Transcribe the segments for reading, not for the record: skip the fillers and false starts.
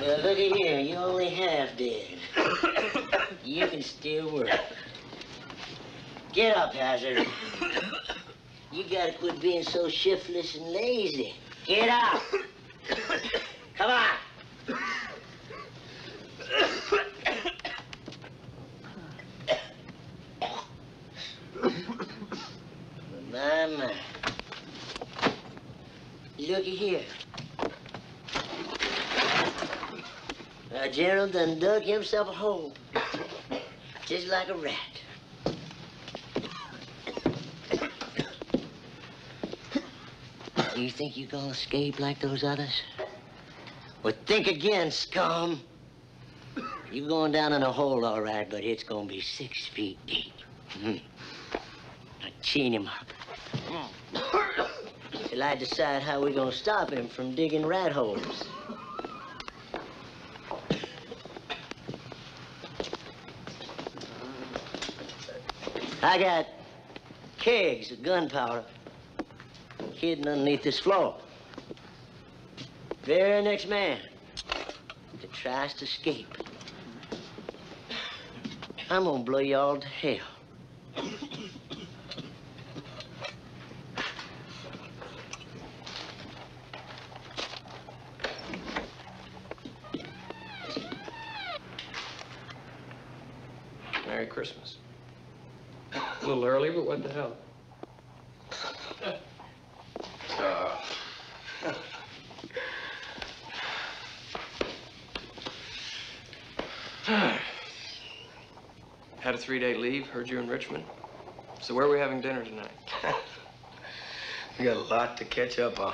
Well, looky here, you're only half dead. You can still work. Get up, Hazard. You gotta quit being so shiftless and lazy. Get up! Come on! My. Looky here. Now, Gerald done dug himself a hole. Just like a rat. You think you're gonna escape like those others? Well, think again, scum. You're going down in a hole, all right, but it's gonna be 6 feet deep. Now, chain him up. Till I decide how we're gonna stop him from digging rat holes. I got kegs of gunpowder hidden underneath this floor. Very next man that tries to escape, I'm gonna blow you all to hell. Merry Christmas. A little early, but what the hell? Had a 3-day leave, heard you're in Richmond. So where are we having dinner tonight? We got a lot to catch up on.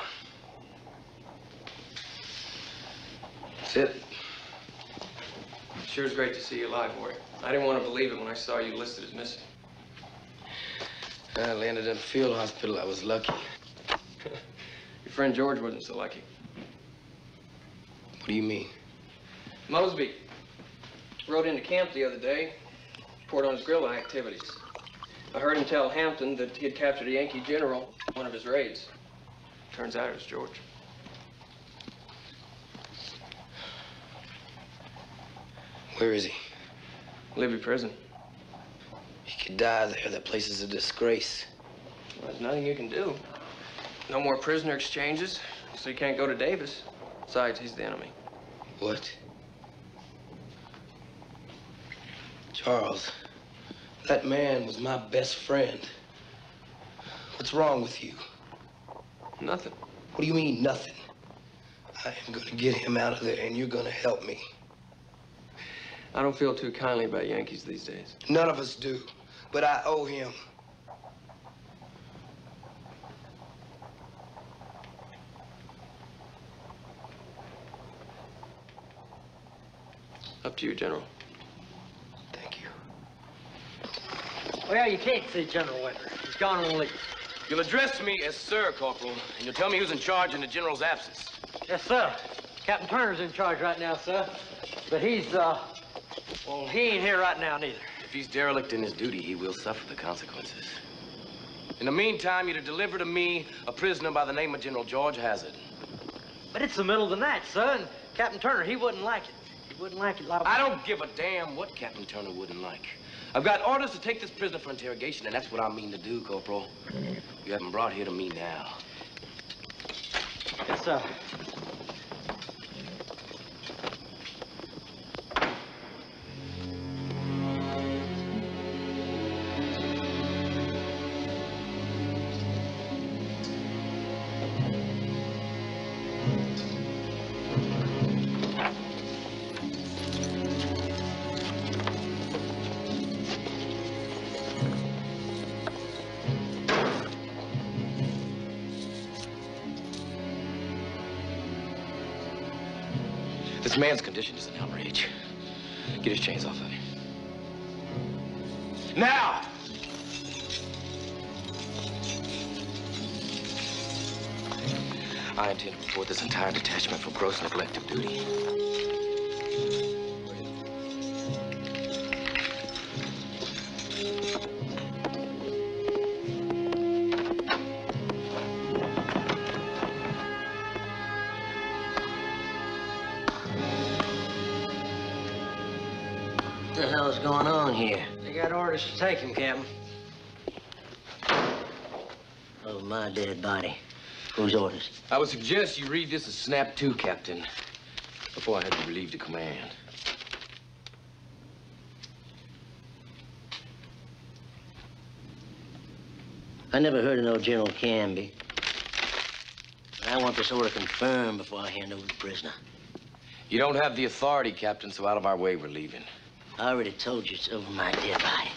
Sit. Sure is great to see you alive, Warrior. I didn't want to believe it when I saw you listed as missing. I landed in the field hospital. I was lucky. Your friend George wasn't so lucky. What do you mean? Mosby rode into camp the other day, reported on his guerrilla activities. I heard him tell Hampton that he had captured a Yankee general in one of his raids. Turns out it was George. Where is he? Libby prison. He could die there. That place is a disgrace. Well, there's nothing you can do. No more prisoner exchanges, so you can't go to Davis. Besides, he's the enemy. What? Charles, that man was my best friend. What's wrong with you? Nothing. What do you mean, nothing? I am gonna get him out of there, and you're gonna help me. I don't feel too kindly about Yankees these days. None of us do, but I owe him. Up to you, General. Thank you. Well, you can't see General Winter. He's gone on leave. You'll address me as Sir, Corporal, and you'll tell me who's in charge in the General's absence. Yes, sir. Captain Turner's in charge right now, sir. But he's, well, he ain't here right now, neither. If he's derelict in his duty, he will suffer the consequences. In the meantime, you're to deliver to me a prisoner by the name of General George Hazard. But it's the middle of the night, sir, and Captain Turner, he wouldn't like it. He wouldn't like it like... I don't give a damn what Captain Turner wouldn't like. I've got orders to take this prisoner for interrogation, and that's what I mean to do, Corporal. You have him brought here to me now. Yes, sir. This man's condition is an outrage. Get his chains off of him. Now! I intend to report this entire detachment for gross neglect of duty. the hell's going on here? They got orders to take him, Captain. Oh, my dead body. Whose orders? I would suggest you read this as snap to, Captain, before I had to relieve the command. I never heard of no General Canby. But I want this order confirmed before I hand over the prisoner. You don't have the authority, Captain, so out of our way, we're leaving. I already told you it's over my dead body.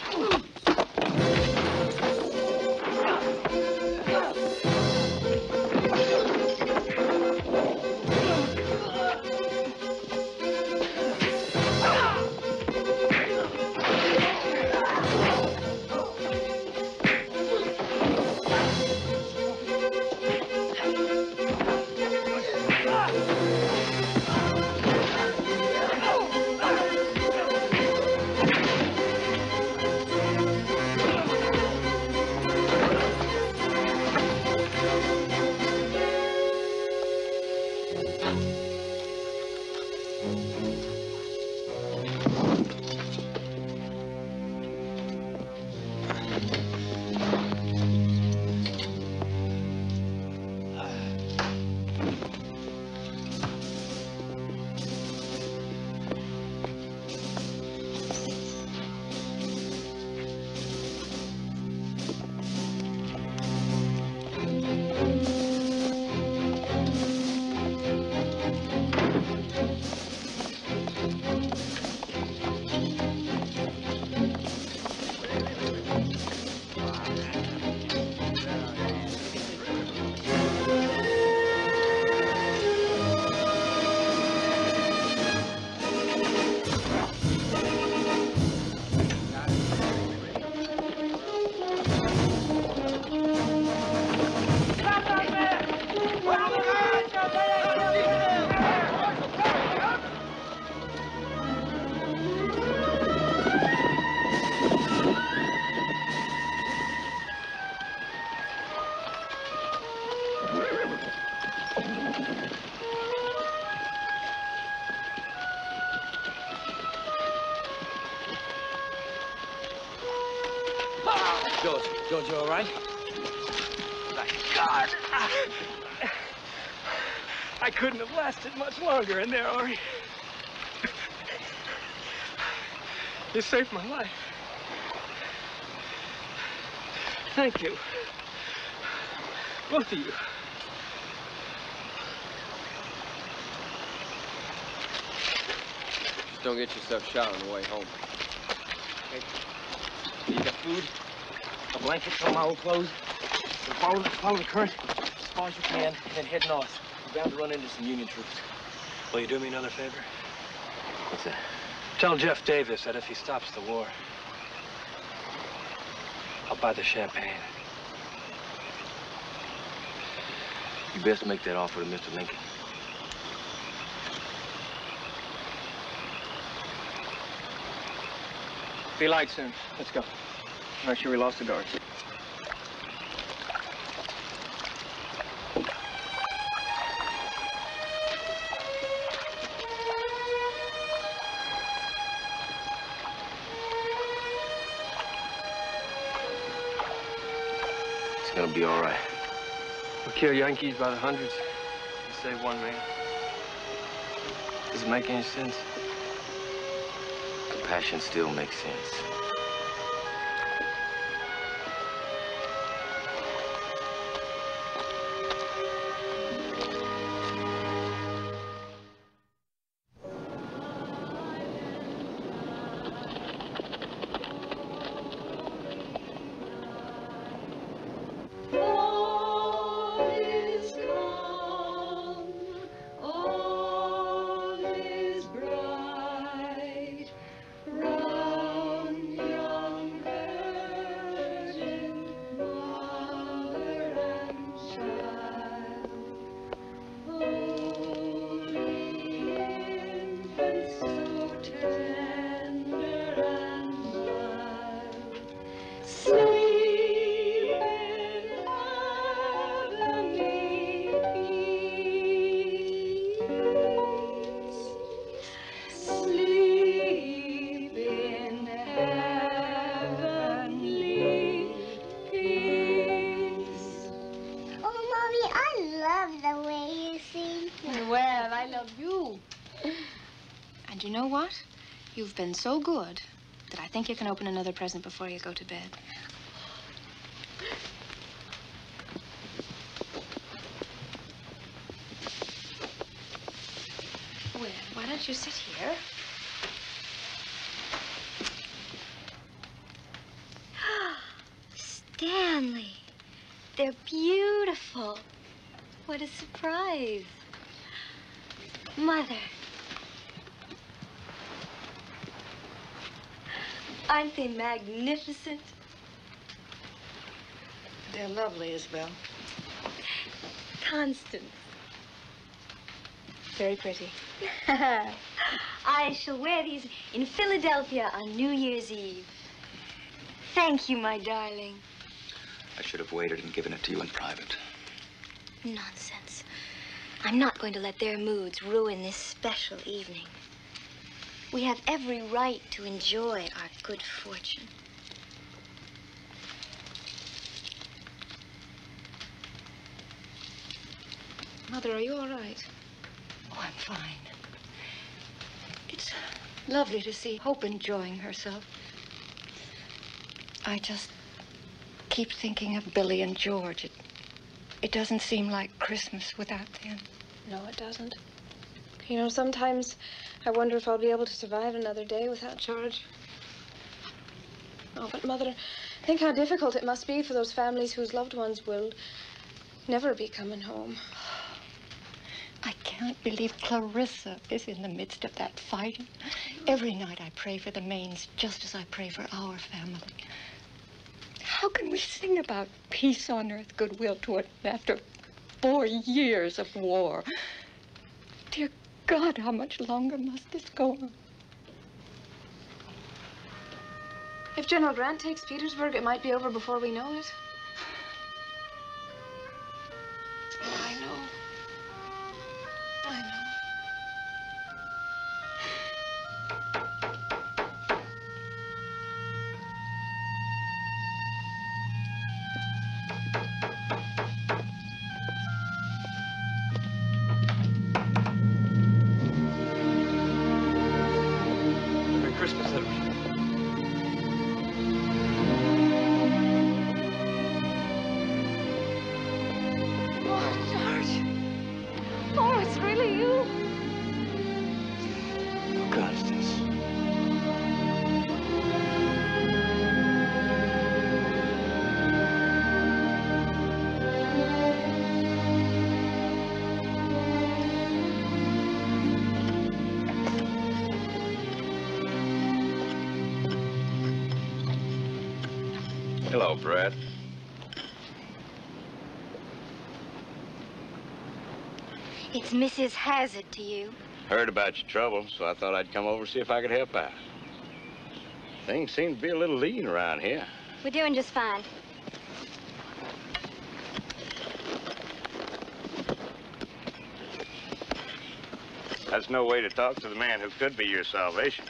George, you all right? Thank God. I couldn't have lasted much longer in there, Ari. You saved my life. Thank you. Both of you. Just don't get yourself shot on the way home. Okay. You got food? A blanket, some of my old clothes. So follow the current as far as you can, and then head north. We're bound to run into some Union troops. Will you do me another favor? What's that? Tell Jeff Davis that if he stops the war, I'll buy the champagne. You best make that offer to Mr. Lincoln. Be light soon. Let's go. Make sure we lost the guards. It's gonna be all right. We'll kill Yankees by the hundreds and save one man. Does it make any sense? Compassion still makes sense. And you know what? You've been so good that I think you can open another present before you go to bed. Well, why don't you sit here? Stanley, they're beautiful. What a surprise. Mother. Aren't they magnificent? They're lovely, Isabel. Constance. Very pretty. I shall wear these in Philadelphia on New Year's Eve. Thank you, my darling. I should have waited and given it to you in private. Nonsense. I'm not going to let their moods ruin this special evening. We have every right to enjoy our good fortune. Mother, are you all right? Oh, I'm fine. It's lovely to see Hope enjoying herself. I just keep thinking of Billy and George. It doesn't seem like Christmas without them. No, it doesn't. You know, sometimes I wonder if I'll be able to survive another day without George. Oh, but Mother, think how difficult it must be for those families whose loved ones will never be coming home. I can't believe Clarissa is in the midst of that fighting. Every night I pray for the Mains just as I pray for our family. How can we sing about peace on earth, goodwill toward men after 4 years of war? Dear God, how much longer must this go on? If General Grant takes Petersburg, it might be over before we know it. Oh, I know. I know. Merry Christmas, Edward. Hello, Brad. It's Mrs. Hazard to you. Heard about your trouble, so I thought I'd come over and see if I could help out. Things seem to be a little lean around here. We're doing just fine. That's no way to talk to the man who could be your salvation.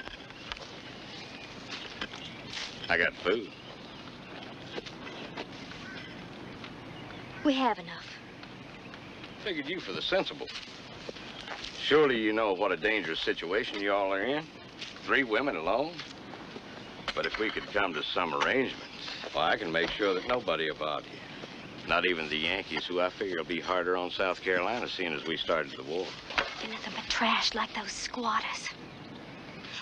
I got food. We have enough. Figured you for the sensible. Surely you know what a dangerous situation you all are in. 3 women alone. But if we could come to some arrangements, well, I can make sure that nobody will bother you. Not even the Yankees, who I figure will be harder on South Carolina, seeing as we started the war. They're nothing but trash like those squatters.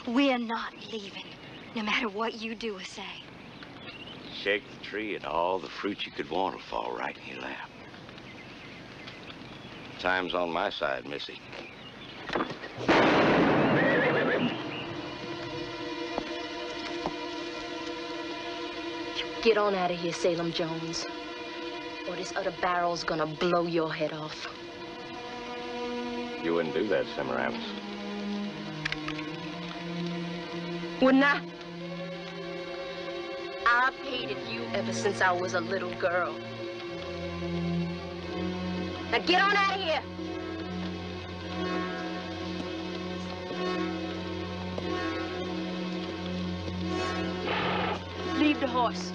We're not leaving, no matter what you do or say. Shake the tree and all the fruit you could want will fall right in your lap. Time's on my side, Missy. Get on out of here, Salem Jones, or this other barrel's gonna blow your head off. You wouldn't do that, Semiramis. Wouldn't I? I've hated you ever since I was a little girl. Now get on out of here. Leave the horse.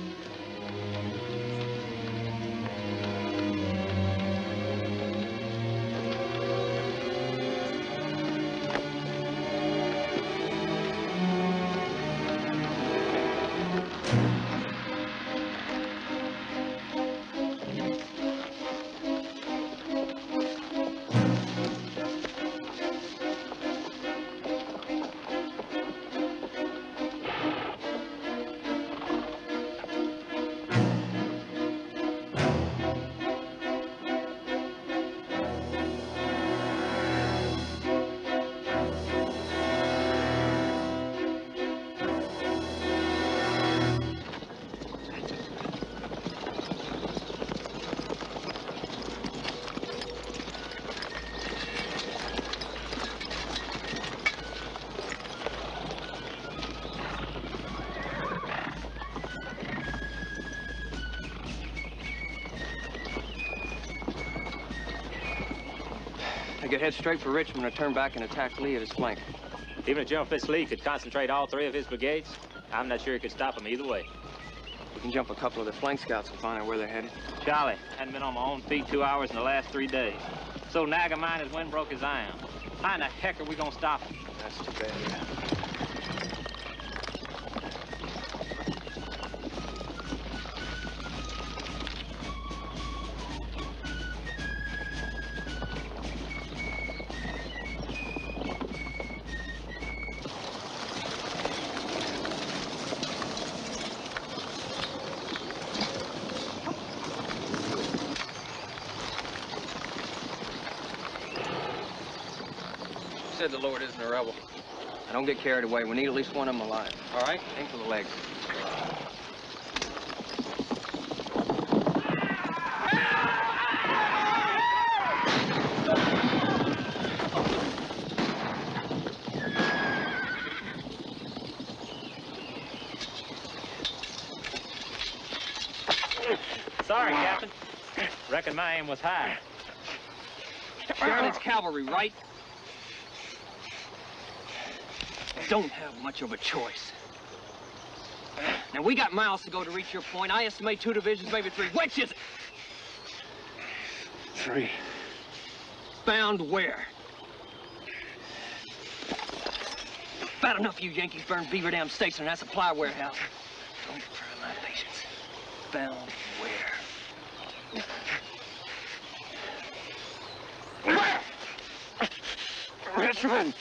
could head straight for Richmond or turn back and attack Lee at his flank. Even if General Fitz-Lee could concentrate all 3 of his brigades, I'm not sure he could stop them either way. We can jump a couple of the flank scouts and find out where they're headed. Charlie, hadn't been on my own feet 2 hours in the last 3 days. So nag of mine is wind broke as I am. How in the heck are we gonna stop him? That's too bad, yeah. Said the Lord isn't a rebel. Now, don't get carried away. We need at least one of them alive. All right? Aim for the legs. Sorry, Captain. Reckon my aim was high. Sheridan's cavalry, right? Don't have much of a choice. Now, we got miles to go to reach your point. I estimate 2 divisions, maybe 3. Which is it? 3. Found where? Bad enough you Yankees burned Beaver Dam Station and that supply warehouse. Don't try my patience. Found where? Richmond!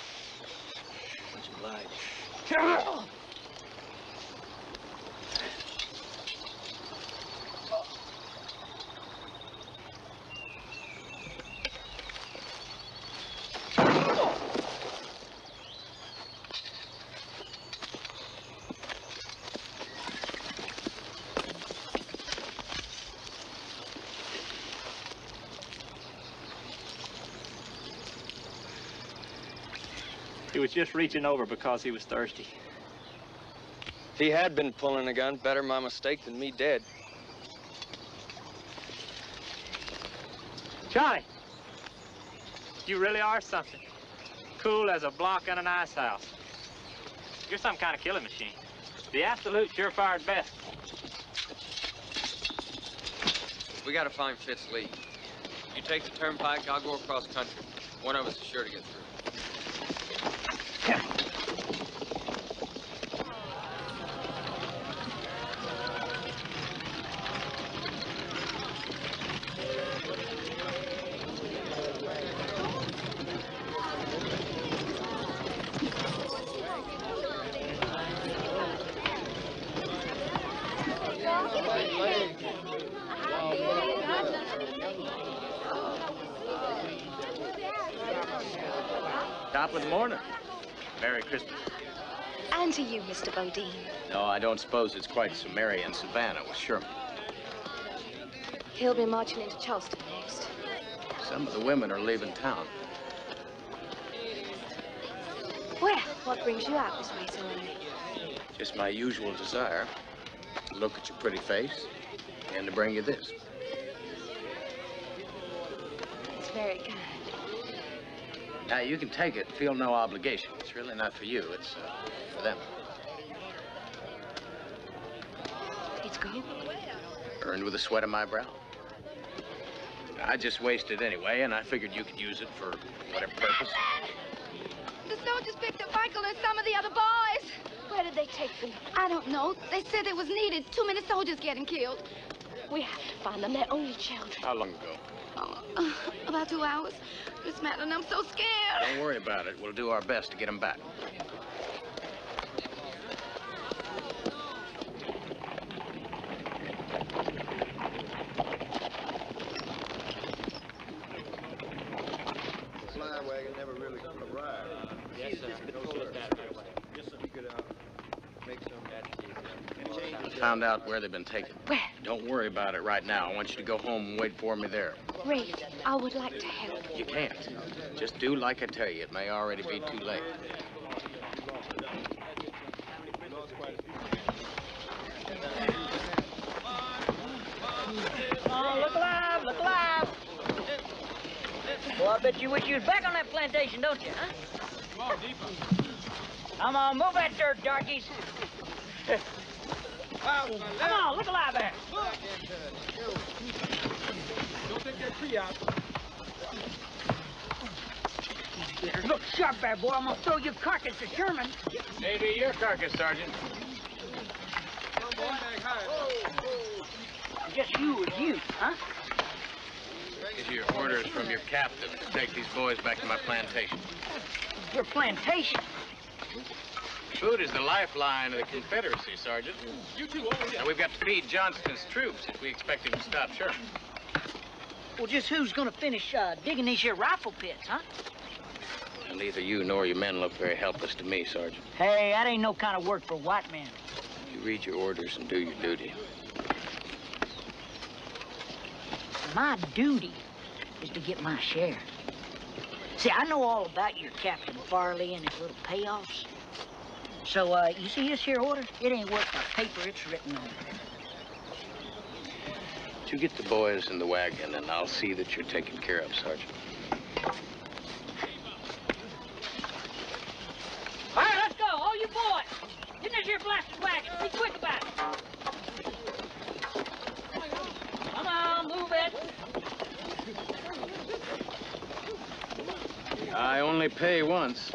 He was just reaching over because he was thirsty. If he had been pulling a gun, better my mistake than me dead. Johnny! You really are something. Cool as a block in an ice house. You're some kind of killing machine. The absolute surefire best. We gotta find Fitz-Lee. You take the turnpike, I'll go across country. One of us is sure to get through. Top of the morning. Merry Christmas. And to you, Mr. Bodine. No, I don't suppose it's quite so merry in Savannah with Sherman. He'll be marching into Charleston next. Some of the women are leaving town. Well, what brings you out this way so early? Just my usual desire to look at your pretty face and to bring you this. It's very kind. Now, you can take it, feel no obligation. It's really not for you, it's for them. It's gold. Earned with the sweat of my brow. I just wasted anyway, and I figured you could use it for whatever purpose. The soldiers picked up Michael and some of the other boys. Where did they take them? I don't know. They said it was needed. Too many soldiers getting killed. We have to find them. They're only children. How long ago? Oh, about 2 hours. Miss Madeline, I'm so scared. Don't worry about it. We'll do our best to get them back. The fly wagon never really arrived. Yes, sir. I found out where they've been taken. Where? Don't worry about it right now. I want you to go home and wait for me there. Really, I would like to help. You can't. Just do like I tell you. It may already be too late. Oh, look alive, look alive. Well, I bet you wish you was back on that plantation, don't you, huh? Come on, deeper. Come on, move that dirt, darkies. Come on, look alive there. Don't take that tree out. Look sharp there, boy. I'm gonna throw your carcass to Sherman. Maybe your carcass, Sergeant. Just you as you, huh? These are your orders from your captain to take these boys back to my plantation. Your plantation? Food is the lifeline of the Confederacy, Sergeant. You two over here. Now, we've got to feed Johnston's troops if we expect him to stop Sherman. Well, just who's gonna finish digging these here rifle pits, huh? And neither you nor your men look very helpless to me, Sergeant. Hey, that ain't no kind of work for a white man. You read your orders and do your duty. My duty is to get my share. See, I know all about your Captain Farley and his little payoffs. So, you see this here order? It ain't worth the paper it's written on. You get the boys in the wagon, and I'll see that you're taken care of, Sergeant. All right, let's go. All you boys. Get in this here blasted wagon. Be quick about it. Come on, move it. I only pay once.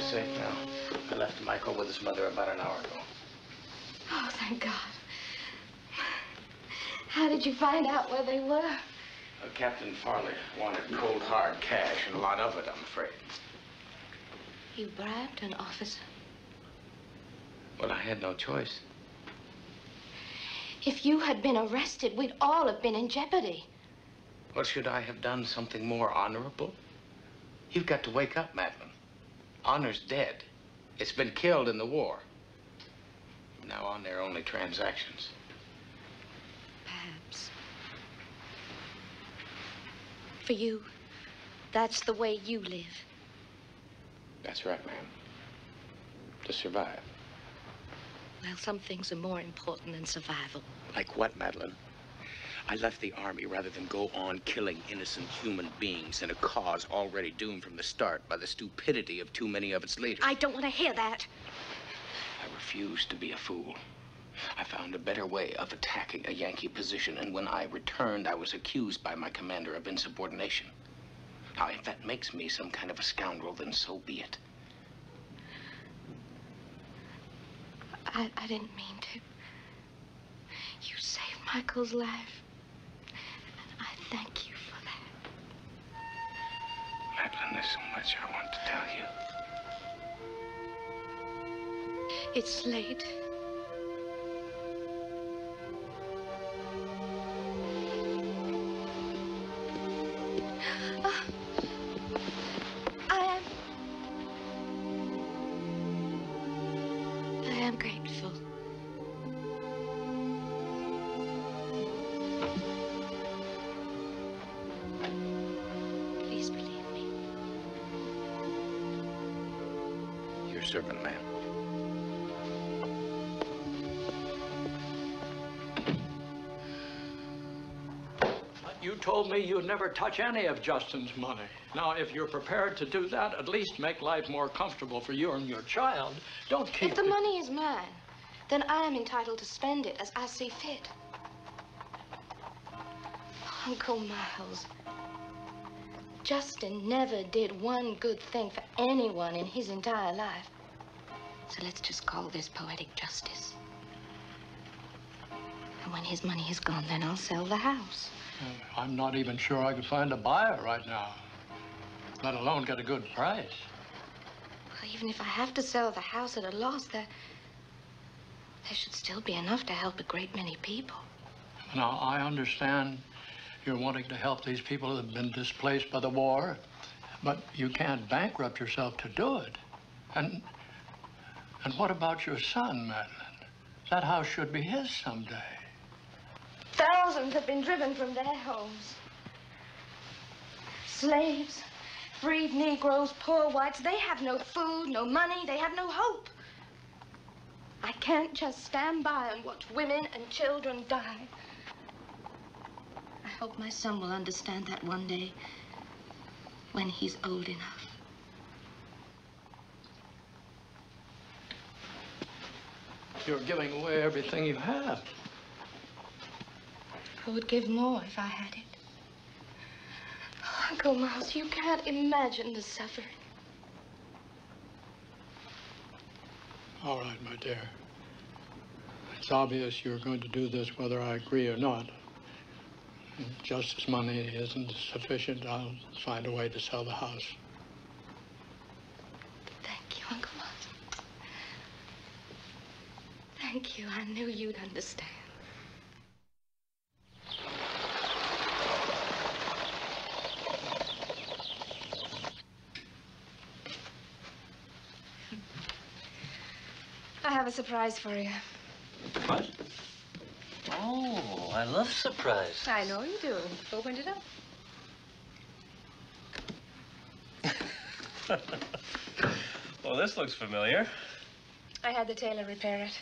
Safe now. I left Michael with his mother about an hour ago. Oh, thank God. How did you find out where they were? Captain Farley wanted cold, hard cash, and a lot of it, I'm afraid. You bribed an officer? Well, I had no choice. If you had been arrested, we'd all have been in jeopardy. Well, should I have done something more honorable? You've got to wake up, Madeline. Honor's dead. It's been killed in the war. From now on, they're only transactions. Perhaps. For you, that's the way you live. That's right, ma'am. To survive. Well, some things are more important than survival. Like what, Madeline? I left the Army rather than go on killing innocent human beings in a cause already doomed from the start by the stupidity of too many of its leaders. I don't want to hear that. I refused to be a fool. I found a better way of attacking a Yankee position, and when I returned, I was accused by my commander of insubordination. Now, if that makes me some kind of a scoundrel, then so be it. I didn't mean to. You saved Michael's life. Thank you for that. Madeline, there's so much I want to tell you. It's late. I am grateful. Servant, ma'am. You told me you'd never touch any of Justin's money. Now, if you're prepared to do that, at least make life more comfortable for you and your child. Don't keep If the money is mine, then I am entitled to spend it as I see fit. Uncle Miles, Justin never did one good thing for anyone in his entire life. So let's just call this poetic justice. And when his money is gone, then I'll sell the house. I'm not even sure I could find a buyer right now, let alone get a good price. Well, even if I have to sell the house at a loss, there should still be enough to help a great many people. Now, I understand you're wanting to help these people who have been displaced by the war, but you can't bankrupt yourself to do it. And what about your son, Madeline? That house should be his someday. Thousands have been driven from their homes. Slaves, freed Negroes, poor whites, they have no food, no money, they have no hope. I can't just stand by and watch women and children die. I hope my son will understand that one day when he's old enough. You're giving away everything you have. I would give more if I had it. Oh, Uncle Miles, you can't imagine the suffering. All right, my dear. It's obvious you're going to do this whether I agree or not. Just as money isn't sufficient, I'll find a way to sell the house. Thank you, Uncle Miles. Thank you. I knew you'd understand. I have a surprise for you. What? Oh, I love surprise. I know you do. Open it up. Well, this looks familiar. I had the tailor repair it.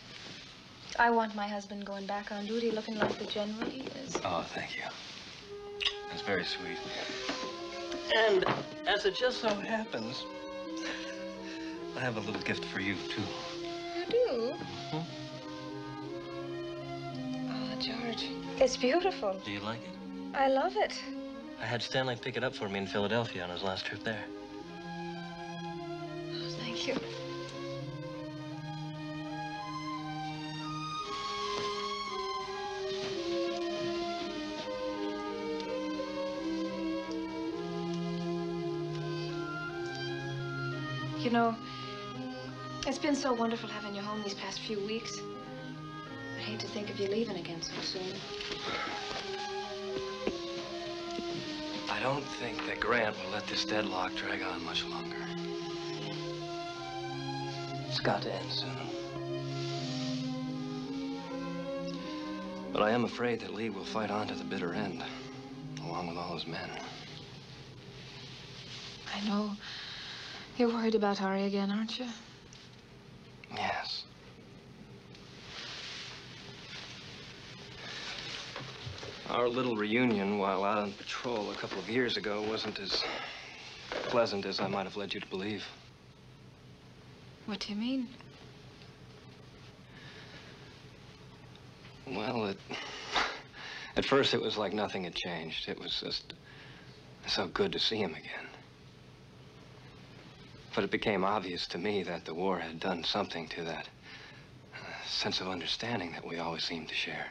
I want my husband going back on duty looking like the general he is. Oh, thank you. That's very sweet. And as it just so happens, I have a little gift for you, too. You do? Hmm? Oh, George, it's beautiful. Do you like it? I love it. I had Stanley pick it up for me in Philadelphia on his last trip there. Oh, thank you. You know, it's been so wonderful having you home these past few weeks. I hate to think of you leaving again so soon. I don't think that Grant will let this deadlock drag on much longer. It's got to end soon. But I am afraid that Lee will fight on to the bitter end, along with all his men. I know. You're worried about Ari again, aren't you? Yes. Our little reunion while out on patrol a couple of years ago wasn't as pleasant as I might have led you to believe. What do you mean? Well, at first it was like nothing had changed. It was just so good to see him again. But it became obvious to me that the war had done something to that sense of understanding that we always seemed to share.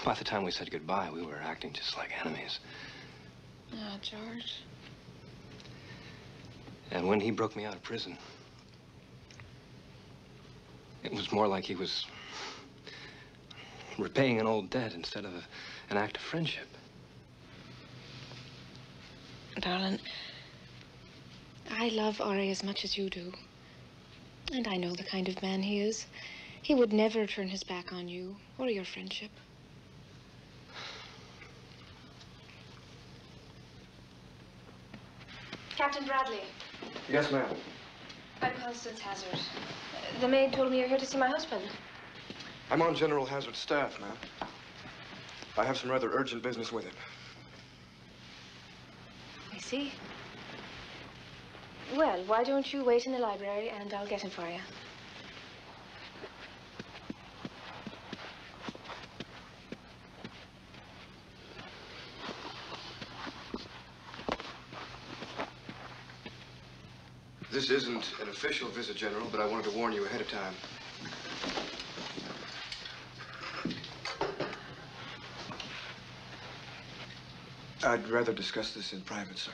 By the time we said goodbye, we were acting just like enemies. Oh, George. And when he broke me out of prison, it was more like he was repaying an old debt instead of an act of friendship. Darling, I love Ari as much as you do. And I know the kind of man he is. He would never turn his back on you or your friendship. Captain Bradley. Yes, ma'am. I'm Constance Hazard. The maid told me you're here to see my husband. I'm on General Hazard's staff, ma'am. I have some rather urgent business with him. I see. Well, why don't you wait in the library and I'll get him for you. This isn't an official visit, General, but I wanted to warn you ahead of time. I'd rather discuss this in private, sir.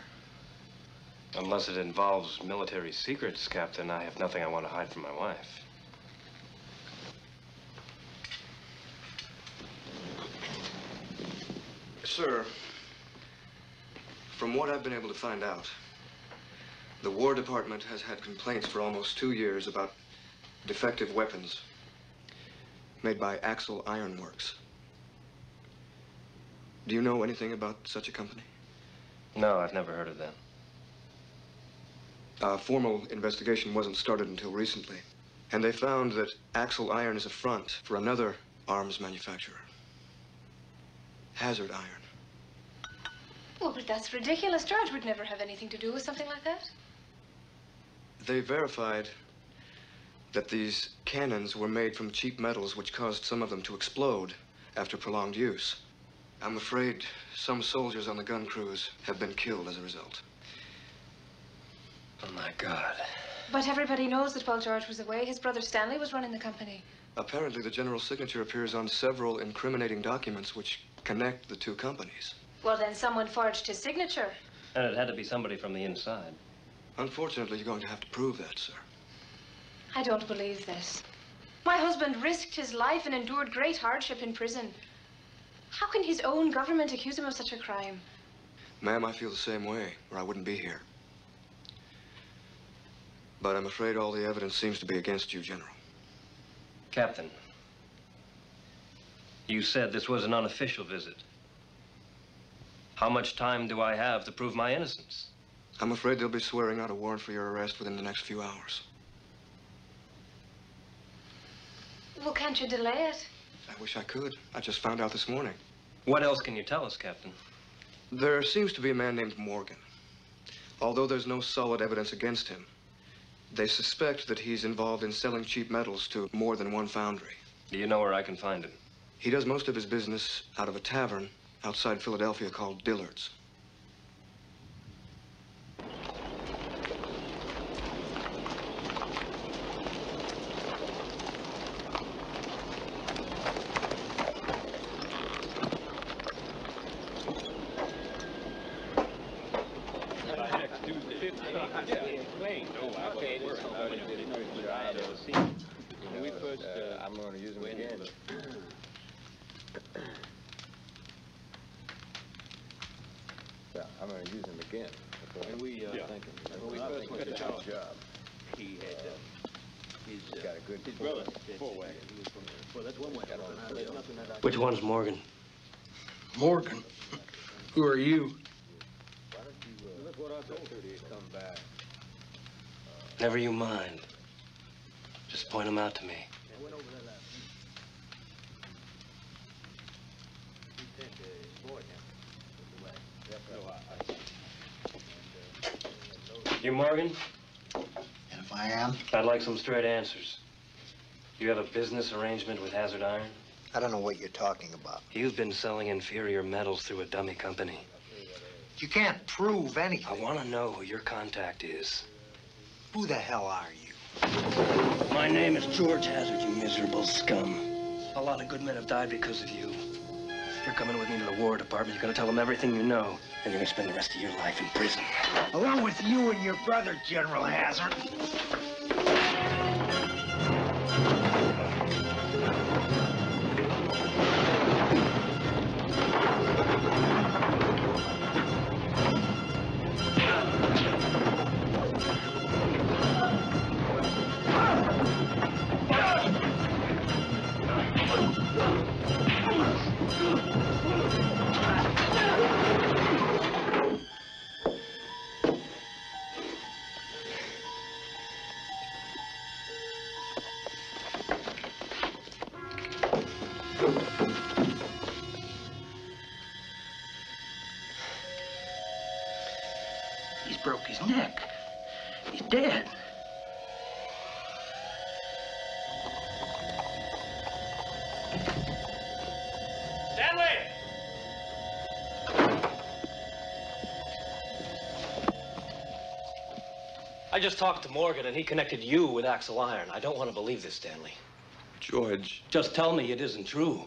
Unless it involves military secrets, Captain, I have nothing I want to hide from my wife. Sir, from what I've been able to find out, the War Department has had complaints for almost 2 years about defective weapons made by Axel Iron Works. Do you know anything about such a company? No, I've never heard of them. A formal investigation wasn't started until recently, and they found that Axel Iron is a front for another arms manufacturer, Hazard Iron. Well, but that's ridiculous. George would never have anything to do with something like that. They verified that these cannons were made from cheap metals, which caused some of them to explode after prolonged use. I'm afraid some soldiers on the gun crews have been killed as a result. Oh, my God. But everybody knows that while George was away, his brother Stanley was running the company. Apparently, the general's signature appears on several incriminating documents which connect the two companies. Well, then someone forged his signature. And it had to be somebody from the inside. Unfortunately, you're going to have to prove that, sir. I don't believe this. My husband risked his life and endured great hardship in prison. How can his own government accuse him of such a crime? Ma'am, I feel the same way, or I wouldn't be here. But I'm afraid all the evidence seems to be against you, General. Captain, you said this was an unofficial visit. How much time do I have to prove my innocence? I'm afraid they'll be swearing out a warrant for your arrest within the next few hours. Well, can't you delay it? I wish I could. I just found out this morning. What else can you tell us, Captain? There seems to be a man named Morgan. Although there's no solid evidence against him, they suspect that he's involved in selling cheap metals to more than one foundry. Do you know where I can find him? He does most of his business out of a tavern outside Philadelphia called Dillard's. I'm going to use them again. Yeah, I'm going to use them again. And we thinking. When we first went to the job, he had he's got a good his brother. Well, that's one way. Which one's Morgan? Morgan? Who are you? Look what I told her to come back. Never you mind. Just point them out to me. You Morgan? And if I am? I'd like some straight answers. You have a business arrangement with Hazard Iron? I don't know what you're talking about. You've been selling inferior metals through a dummy company. You can't prove anything. I want to know who your contact is. Who the hell are you? My name is George Hazard, you miserable scum. A lot of good men have died because of you. You're coming with me to the War Department. You're going to tell them everything you know, and you're going to spend the rest of your life in prison. Along with you and your brother, General Hazard. He's broke his neck. He's dead. Stanley! I just talked to Morgan, and he connected you with Axel Iron. I don't want to believe this, Stanley. George. Just tell me it isn't true.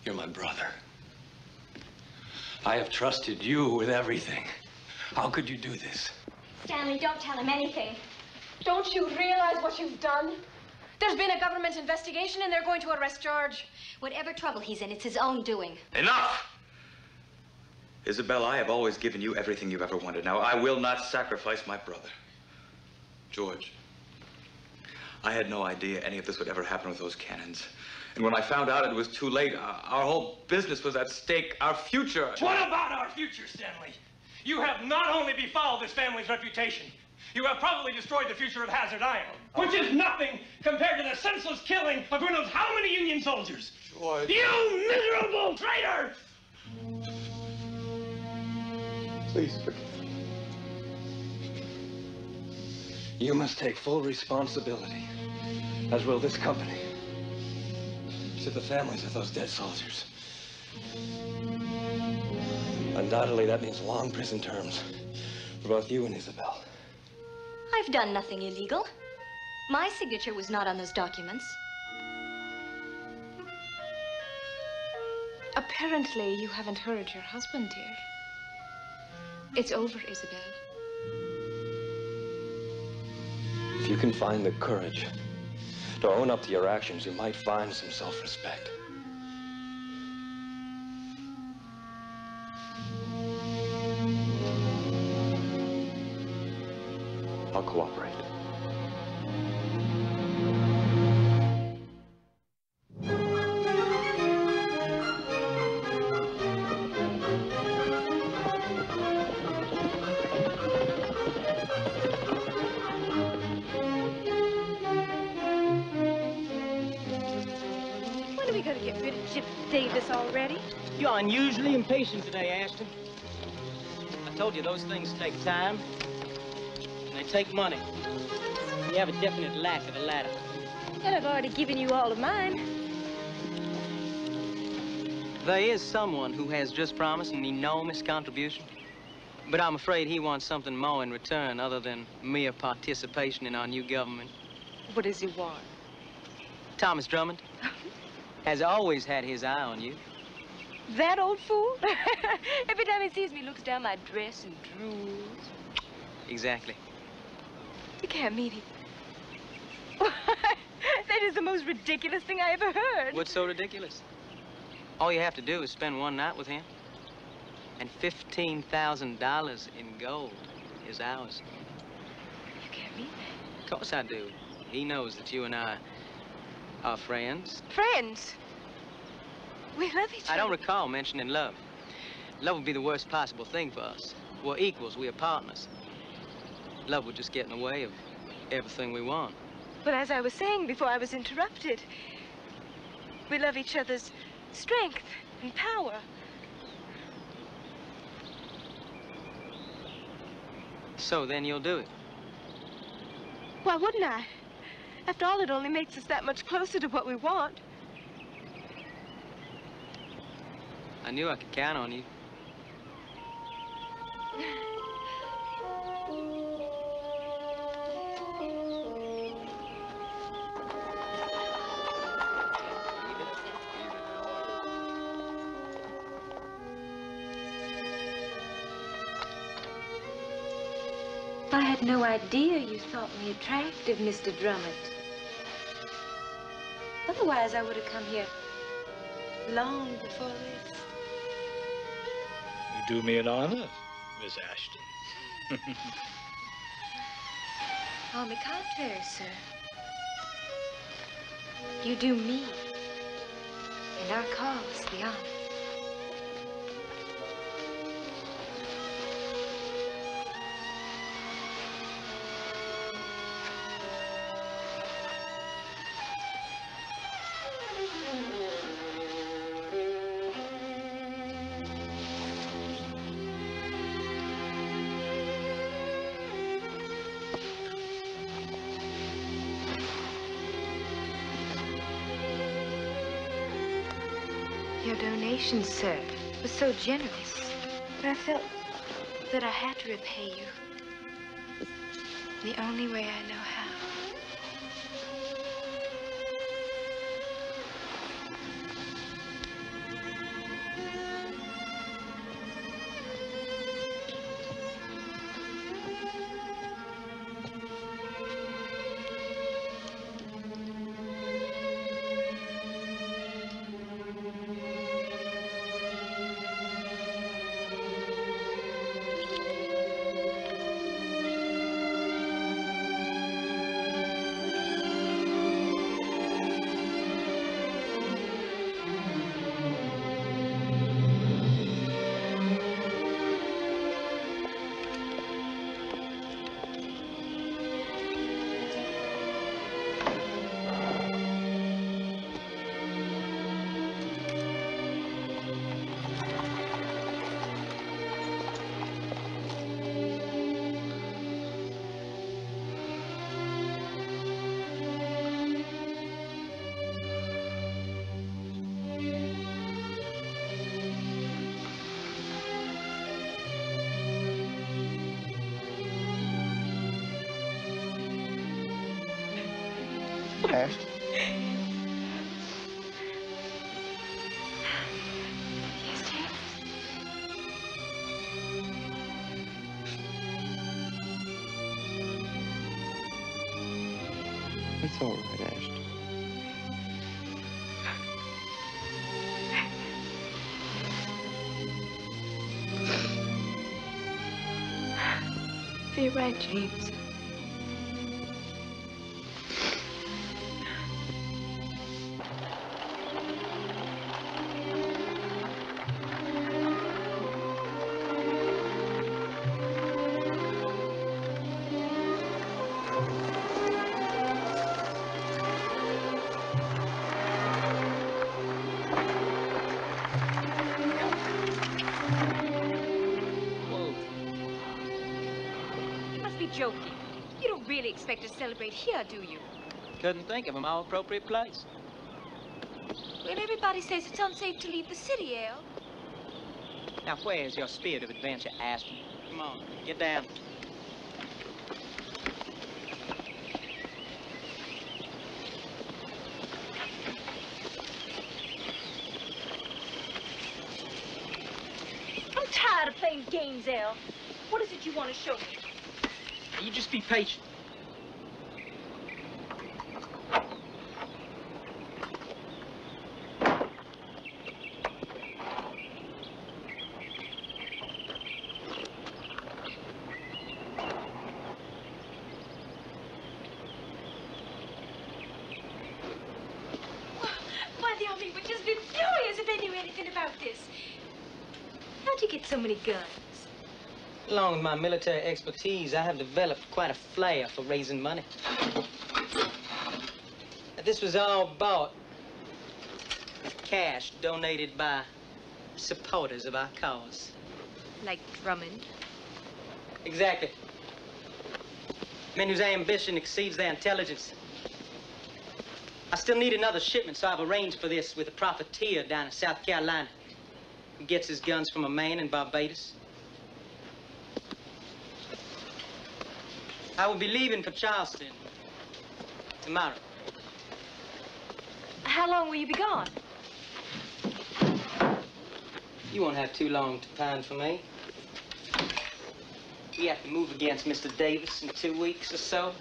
You're my brother. I have trusted you with everything. How could you do this? Stanley, don't tell him anything. Don't you realize what you've done? There's been a government investigation and they're going to arrest George. Whatever trouble he's in, it's his own doing. Enough! Isabel, I have always given you everything you've ever wanted. Now, I will not sacrifice my brother. George, I had no idea any of this would ever happen with those cannons. And when I found out it was too late, our whole business was at stake, our future. What about our future, Stanley? You have not only befouled this family's reputation, you have probably destroyed the future of Hazard Iron, which is nothing compared to the senseless killing of who knows how many Union soldiers. George. You miserable traitor! Please forgive me. You must take full responsibility, as will this company, to the families of those dead soldiers. Undoubtedly, that means long prison terms for both you and Isabel. I've done nothing illegal. My signature was not on those documents. Apparently, you haven't heard your husband, dear. It's over, Isabel. If you can find the courage to own up to your actions, you might find some self-respect. I'll cooperate. When are we going to get rid of Chip Davis already? You're unusually impatient today, Ashton. I told you those things take time. They take money. You have a definite lack of the latter. And I've already given you all of mine. There is someone who has just promised an enormous contribution. But I'm afraid he wants something more in return other than mere participation in our new government. What does he want? Thomas Drummond has always had his eye on you. That old fool? Every time he sees me, he looks down my dress and drools. Exactly. You can't mean it. That is the most ridiculous thing I ever heard. What's so ridiculous? All you have to do is spend one night with him, and $15,000 in gold is ours. You can't mean that. Of course I do. He knows that you and I are friends. Friends? We love each other. I don't recall mentioning love. Love would be the worst possible thing for us. We're equals, we are partners. Love would just get in the way of everything we want. But as I was saying before I was interrupted, we love each other's strength and power. So then you'll do it. Why wouldn't I? After all, it only makes us that much closer to what we want. I knew I could count on you. I had no idea you thought me attractive, Mr. Drummond. Otherwise, I would have come here long before this. You do me an honor, Miss Ashton. On the contrary, sir. You do me and our cause the honor. Your donation, sir, was so generous that I felt that I had to repay you the only way I know how. It's all right, Ashton. You're right, James. Joking. You don't really expect to celebrate here, do you? Couldn't think of a more appropriate place. Well, everybody says it's unsafe to leave the city, El. Now, where's your spirit of adventure, Ashton? Come on, get down. I'm tired of playing games, El. What is it you want to show me? You just be patient. Why, the army would just be furious if they knew anything about this. How'd you get so many guns? Along with my military expertise, I have developed quite a flair for raising money. This was all bought with cash donated by supporters of our cause. Like Drummond? Exactly. Men whose ambition exceeds their intelligence. I still need another shipment, so I've arranged for this with a profiteer down in South Carolina who gets his guns from a Maine and Barbados. I will be leaving for Charleston tomorrow. How long will you be gone? You won't have too long to pine for me. We have to move against Mr. Davis in 2 weeks or so.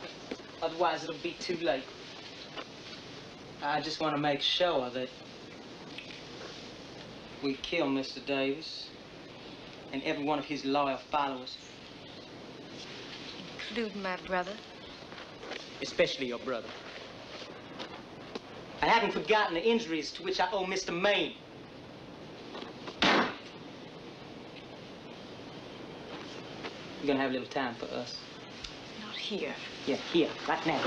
Otherwise, it'll be too late. I just want to make sure that we kill Mr. Davis and every one of his loyal followers. Including my brother? Especially your brother. I haven't forgotten the injuries to which I owe Mr. Main. We're gonna have a little time for us. Not here. Yeah, here, right now.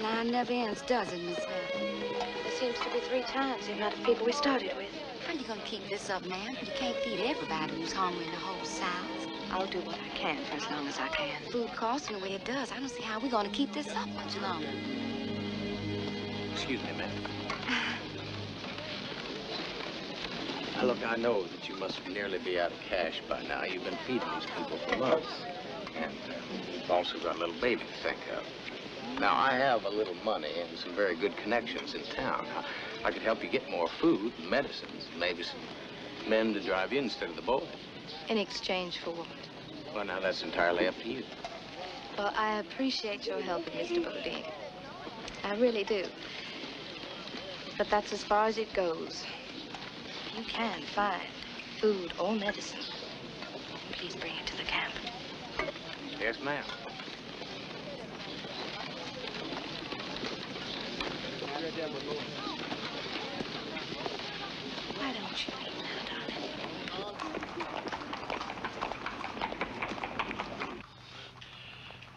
Line never ends, does it, Miss Bell? There seems to be 3 times the amount of people we started with. How are you gonna keep this up, ma'am? You can't feed everybody who's hungry in the whole South. I'll do what I can for as long as I can. Food costing the way it does. I don't see how we're gonna keep this up much longer. Excuse me, ma'am. Now, look, I know that you must nearly be out of cash by now. You've been feeding these people for months. And you've also got a little baby to think of. Now, I have a little money and some very good connections in town. I could help you get more food and medicines, maybe some men to drive you instead of the boys. In exchange for what? Well, now, that's entirely up to you. Well, I appreciate your help, Mr. Bodine. I really do. But that's as far as it goes. If you can find food or medicine, please bring it to the camp. Yes, ma'am. Why don't you eat now, darling?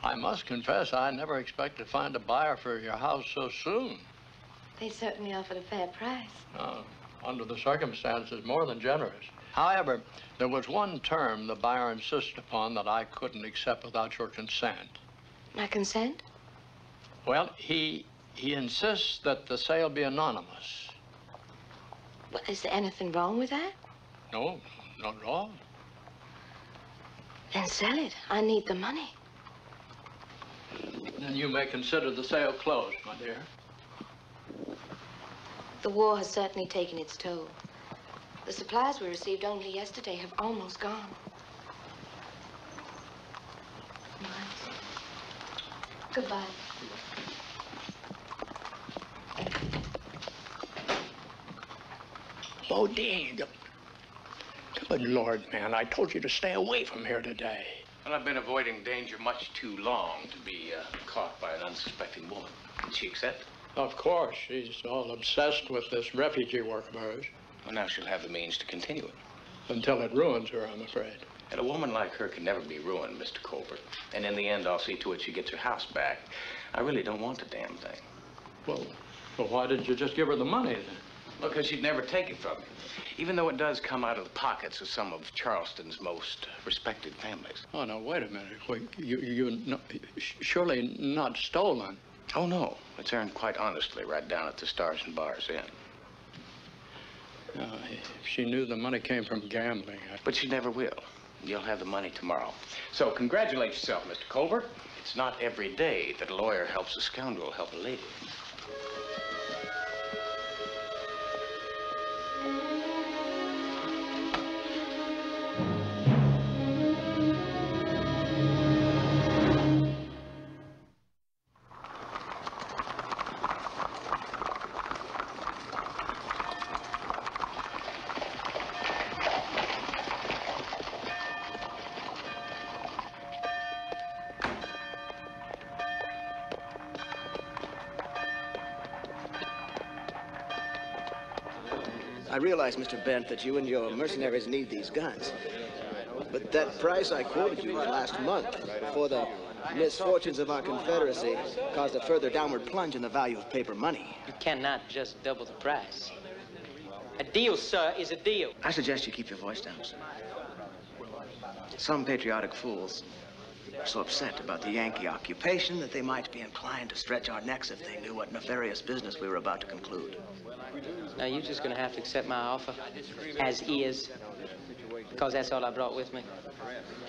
I must confess, I never expected to find a buyer for your house so soon. They certainly offered a fair price. Under the circumstances, more than generous. However, there was one term the buyer insisted upon that I couldn't accept without your consent. My consent? Well, he insists that the sale be anonymous. Well, is there anything wrong with that? No, not at all. Then sell it. I need the money. Then you may consider the sale closed, my dear. The war has certainly taken its toll. The supplies we received only yesterday have almost gone. Miles. Goodbye. Bodine, good Lord, man, I told you to stay away from here today. Well, I've been avoiding danger much too long to be caught by an unsuspecting woman. Did she accept? Of course, she's all obsessed with this refugee work of hers. Well, now she'll have the means to continue it. Until it ruins her, I'm afraid. And a woman like her can never be ruined, Mr. Colbert. And in the end, I'll see to it she gets her house back. I really don't want the damn thing. Well, why didn't you just give her the money, then? Because she'd never take it from me. Even though it does come out of the pockets of some of Charleston's most respected families. Oh, no, wait a minute. Wait, surely not stolen. Oh, no. It's earned quite honestly right down at the Stars and Bars Inn. If she knew the money came from gambling. But she never will. You'll have the money tomorrow. So congratulate yourself, Mr. Colbert. It's not every day that a lawyer helps a scoundrel help a lady. I realize, Mr. Bent, that you and your mercenaries need these guns. But that price I quoted you last month for the misfortunes of our Confederacy caused a further downward plunge in the value of paper money. You cannot just double the price. A deal, sir, is a deal. I suggest you keep your voice down, sir. Some patriotic fools are so upset about the Yankee occupation that they might be inclined to stretch our necks if they knew what nefarious business we were about to conclude. Now, you're just going to have to accept my offer as is, because that's all I brought with me.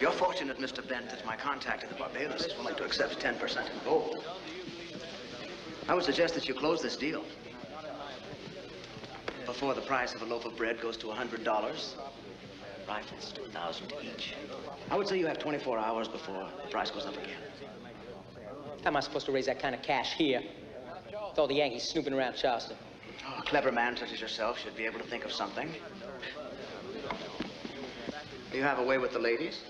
You're fortunate, Mr. Bent, that my contact in the Barbados is willing to accept 10% in gold. I would suggest that you close this deal before the price of a loaf of bread goes to $100. Rifles, 2,000 each. I would say you have 24 hours before the price goes up again. How am I supposed to raise that kind of cash here with all the Yankees snooping around Charleston? Oh, a clever man such as yourself should be able to think of something. You have a way with the ladies?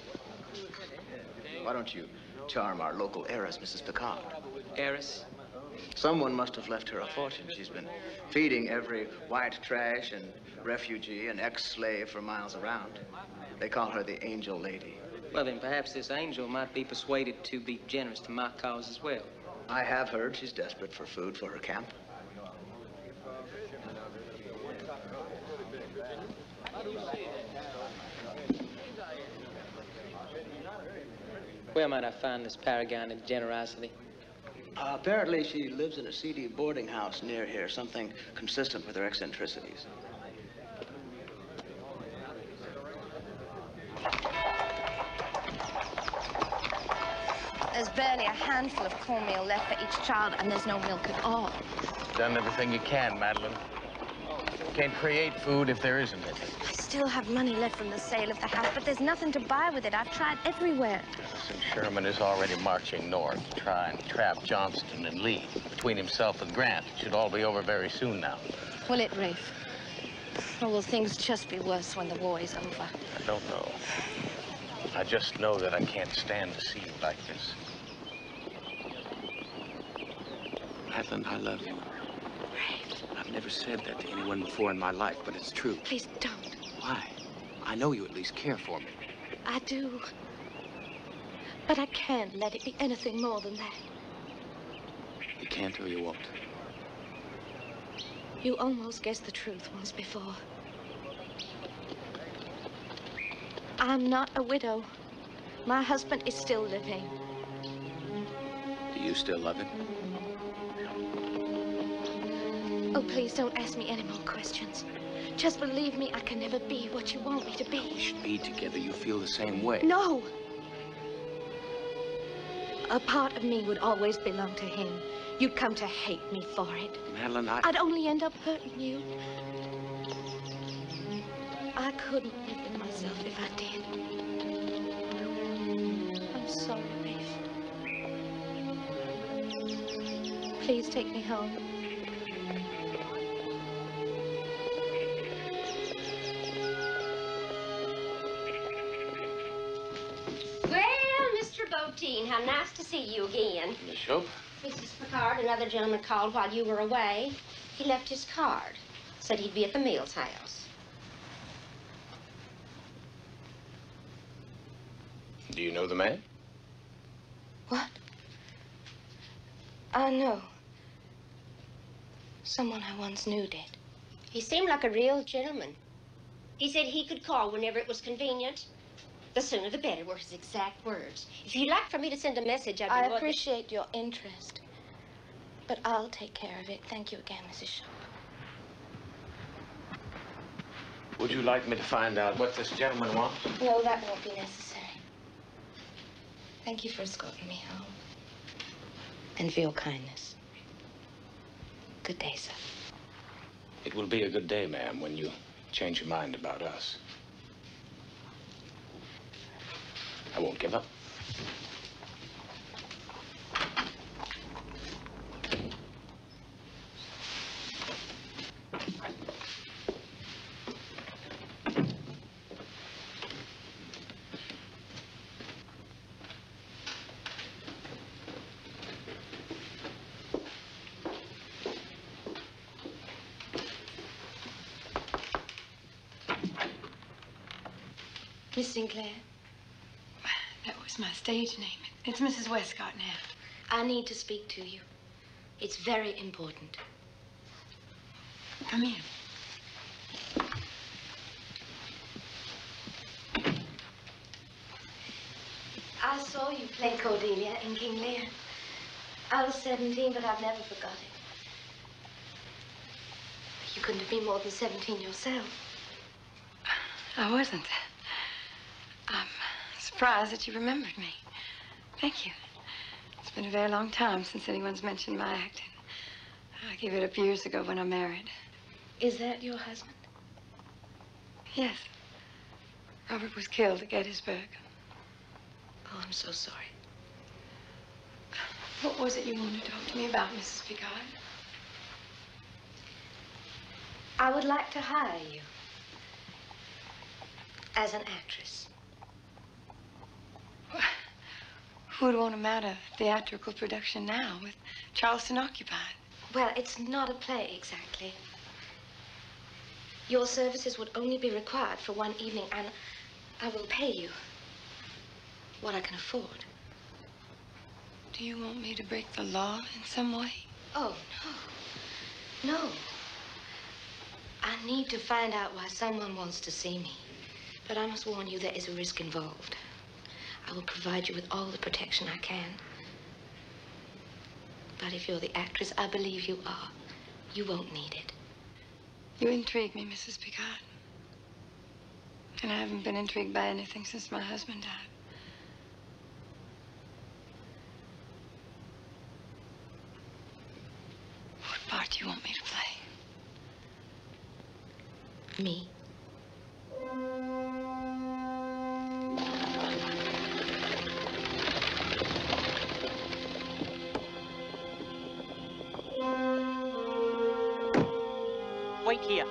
Why don't you charm our local heiress, Mrs. Picard? Heiress? Someone must have left her a fortune. She's been feeding every white trash and refugee and ex-slave for miles around. They call her the Angel Lady. Well, then perhaps this angel might be persuaded to be generous to my cause as well. I have heard she's desperate for food for her camp. Where might I find this paragon of generosity? Apparently, she lives in a seedy boarding house near here, something consistent with her eccentricities. There's barely a handful of cornmeal left for each child, and there's no milk at all. Done everything you can, Madeline. Can't create food if there isn't any. I still have money left from the sale of the house, but there's nothing to buy with it. I've tried everywhere. Listen, Sherman is already marching north to try and trap Johnston and Lee. Between himself and Grant, it should all be over very soon now. Will it, Rafe? Or will things just be worse when the war is over? I don't know. I just know that I can't stand to see you like this. Madeline, I love you. I've never said that to anyone before in my life, but it's true. Please don't. Why? I know you at least care for me. I do. But I can't let it be anything more than that. You can't or you won't. You almost guessed the truth once before. I'm not a widow. My husband is still living. Do you still love him? Oh, please don't ask me any more questions. Just believe me, I can never be what you want me to be. We should be together. You feel the same way. No! A part of me would always belong to him. You'd come to hate me for it. Madeline, I'd only end up hurting you. I couldn't live with myself if I did. I'm sorry, Rafe. Please take me home. How nice to see you again. Miss Shope? Mrs. Picard, another gentleman called while you were away. He left his card. Said he'd be at the Mills house. Do you know the man? What? I know. Someone I once knew did. He seemed like a real gentleman. He said he could call whenever it was convenient. The sooner the better were his exact words. If you'd like for me to send a message, I appreciate your interest, but I'll take care of it. Thank you again, Mrs. Shope. Would you like me to find out what this gentleman wants? No, that won't be necessary. Thank you for escorting me home. And for your kindness. Good day, sir. It will be a good day, ma'am, when you change your mind about us. I won't give up. Miss Sinclair. That was my stage name. It's Mrs. Westcott now. I need to speak to you. It's very important. Come in. I saw you play Cordelia in King Lear. I was 17, but I've never forgot it. You couldn't have been more than 17 yourself. I wasn't. I'm surprised that you remembered me. Thank you. It's been a very long time since anyone's mentioned my acting. I gave it up years ago when I married. Is that your husband? Yes. Robert was killed at Gettysburg. Oh, I'm so sorry. What was it you wanted to talk to me about, Mrs. Picard? I would like to hire you as an actress. Who would want to mount a theatrical production now with Charleston occupied? Well, it's not a play exactly. Your services would only be required for one evening, and I will pay you what I can afford. Do you want me to break the law in some way? Oh, no. No. I need to find out why someone wants to see me. But I must warn you, there is a risk involved. I will provide you with all the protection I can. But if you're the actress I believe you are, you won't need it. You intrigue me, Mrs. Picard. And I haven't been intrigued by anything since my husband died. What part do you want me to play? Me. Wait here.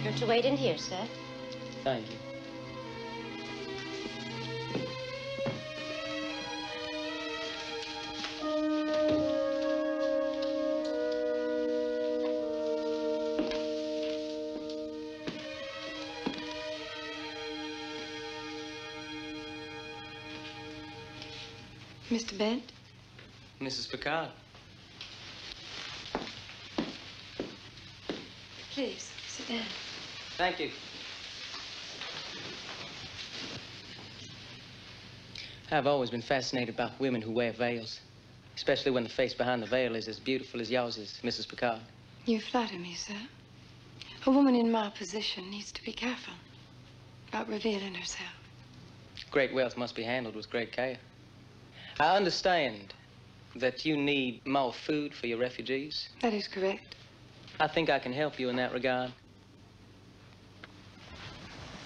You're to wait in here, sir. Thank you. Mr. Bent? Mrs. Picard. Please, sit down. Thank you. I've always been fascinated by women who wear veils. Especially when the face behind the veil is as beautiful as yours is, Mrs. Picard. You flatter me, sir. A woman in my position needs to be careful about revealing herself. Great wealth must be handled with great care. I understand that you need more food for your refugees. That is correct. I think I can help you in that regard.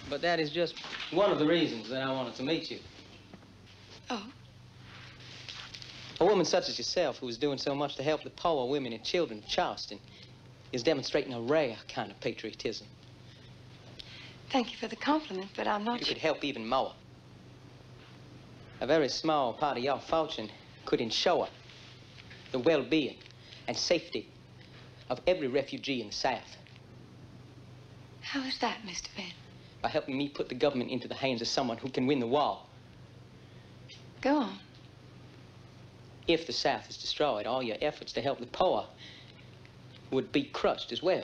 But that is just one of the reasons that I wanted to meet you. Oh? A woman such as yourself, who is doing so much to help the poor women and children of Charleston, is demonstrating a rare kind of patriotism. Thank you for the compliment, but I'm not... You could help even more. A very small part of your fortune could ensure the well-being and safety of every refugee in the South. How is that, Mr. Penn? By helping me put the government into the hands of someone who can win the war. Go on. If the South is destroyed, all your efforts to help the poor would be crushed as well.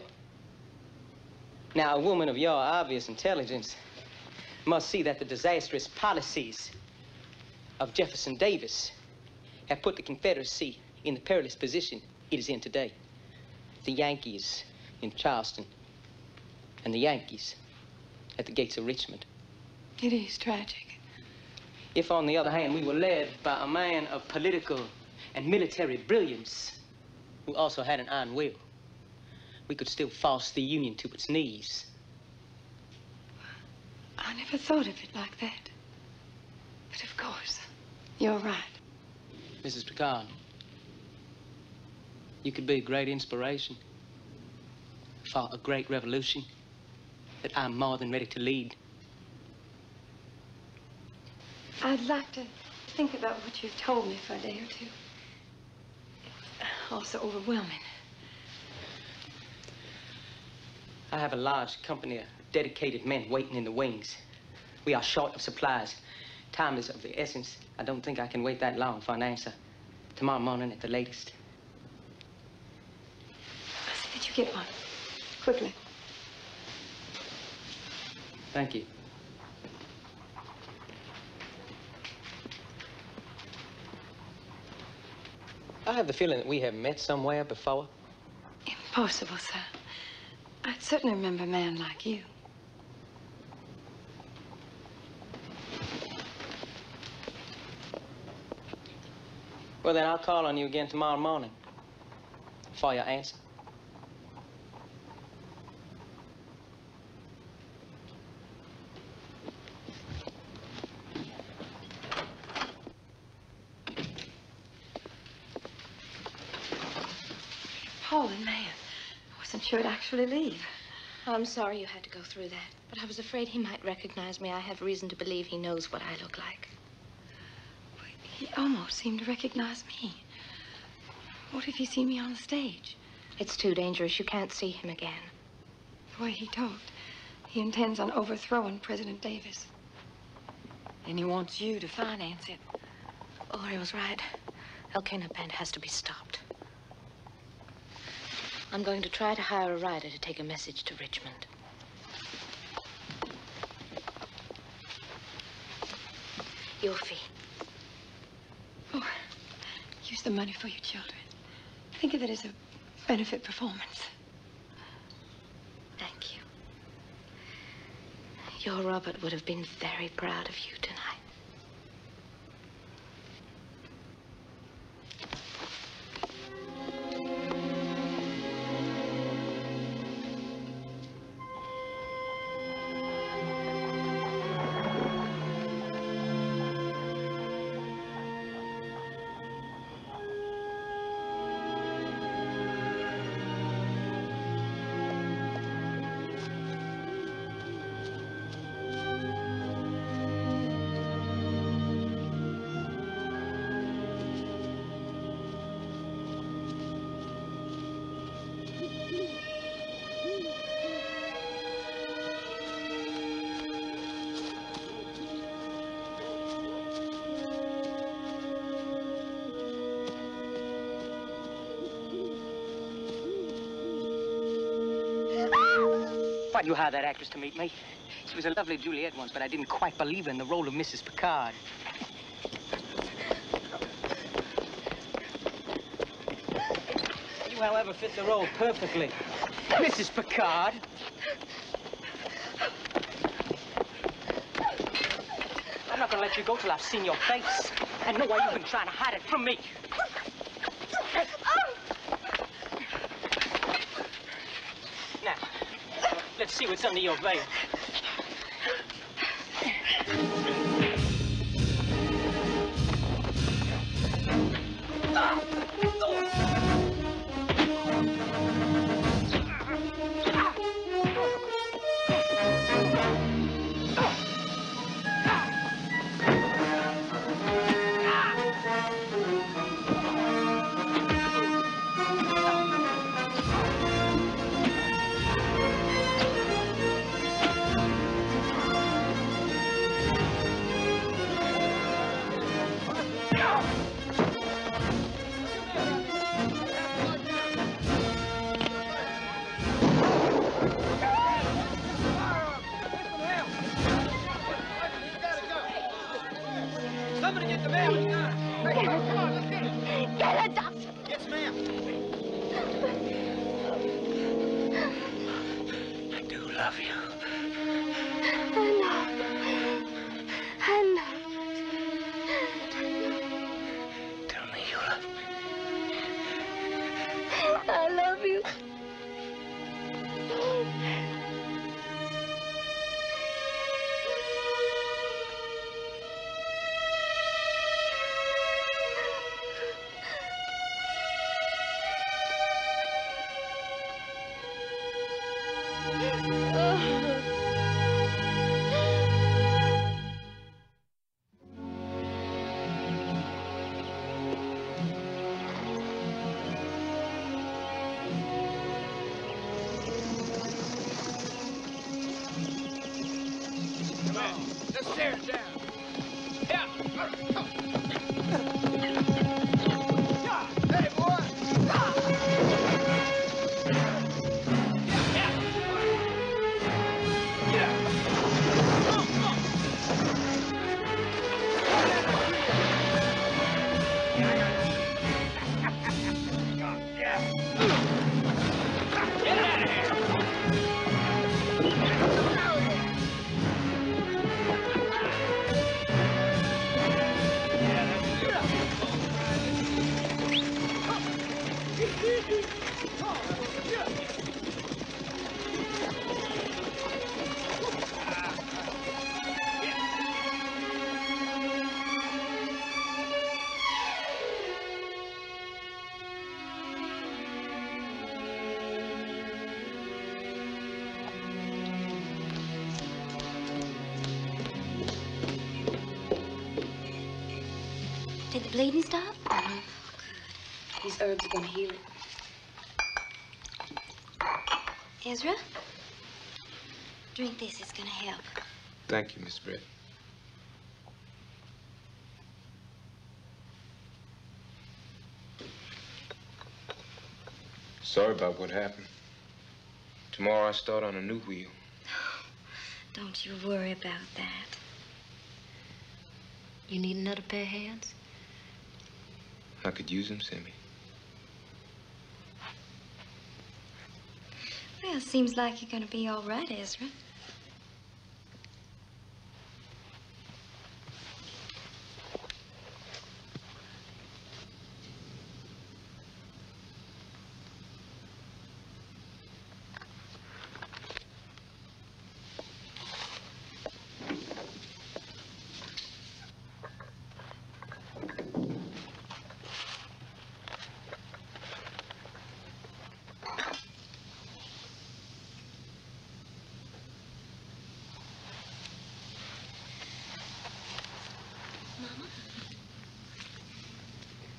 Now, a woman of your obvious intelligence must see that the disastrous policies of Jefferson Davis have put the Confederacy in the perilous position it is in today. The Yankees in Charleston and the Yankees at the gates of Richmond. It is tragic. If, on the other hand, we were led by a man of political and military brilliance who also had an iron will, we could still force the Union to its knees. I never thought of it like that. But of course, you're right. Mrs. Picard, you could be a great inspiration for a great revolution that I'm more than ready to lead. I'd like to think about what you've told me for a day or two. It's also overwhelming. I have a large company of dedicated men waiting in the wings. We are short of supplies. Time is of the essence. I don't think I can wait that long for an answer. Tomorrow morning at the latest. I see that you get one. Quickly. Thank you. I have the feeling that we have met somewhere before. Impossible, sir. I'd certainly remember a man like you. Well, then I'll call on you again tomorrow morning for your answer. Paul and man. I wasn't sure I'd actually leave. I'm sorry you had to go through that, but I was afraid he might recognize me. I have reason to believe he knows what I look like. He almost seemed to recognize me. What if he seen me on the stage? It's too dangerous. You can't see him again. The way he talked, he intends on overthrowing President Davis. And he wants you to finance it. Oh, he was right. Elkanah Band has to be stopped. I'm going to try to hire a rider to take a message to Richmond. Your fee. Oh, use the money for your children. Think of it as a benefit performance. Thank you. Your Robert would have been very proud of you tonight. Why'd you hire that actress to meet me? She was a lovely Juliet once, but I didn't quite believe her in the role of Mrs. Picard. however, fit the role perfectly. Mrs. Picard. I'm not gonna let you go till I've seen your face and know why you've been trying to hide it from me. Now, let's see what's under your veil. Did the bleeding stop? Oh, good. These herbs are gonna heal it. Ezra? Drink this, it's gonna help. Thank you, Miss Britt. Sorry about what happened. Tomorrow I start on a new wheel. Don't you worry about that. You need another pair of hands? I could use them, Sammy. Well, seems like you're gonna be all right, Ezra.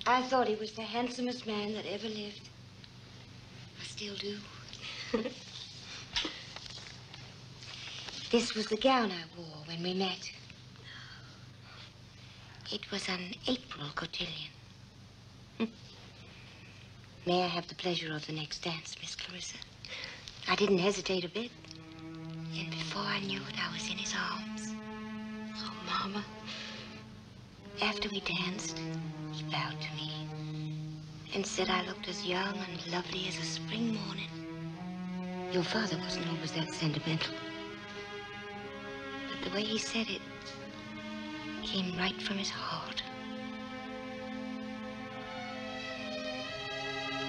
I thought he was the handsomest man that ever lived. I still do. This was the gown I wore when we met. It was an April cotillion. May I have the pleasure of the next dance, Miss Clarissa? I didn't hesitate a bit. And before I knew it, I was in his arms. Oh, Mama. After we danced, he bowed to me. and said I looked as young and lovely as a spring morning. Your father wasn't always that sentimental. But the way he said it came right from his heart.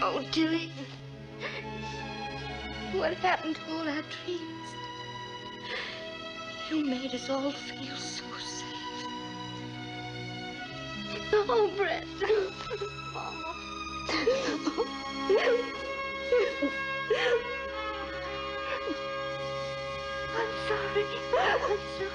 Oh, Tilly, what happened to all our dreams? You made us all feel so safe. Oh, Brett. Mama. I'm sorry. I'm sorry.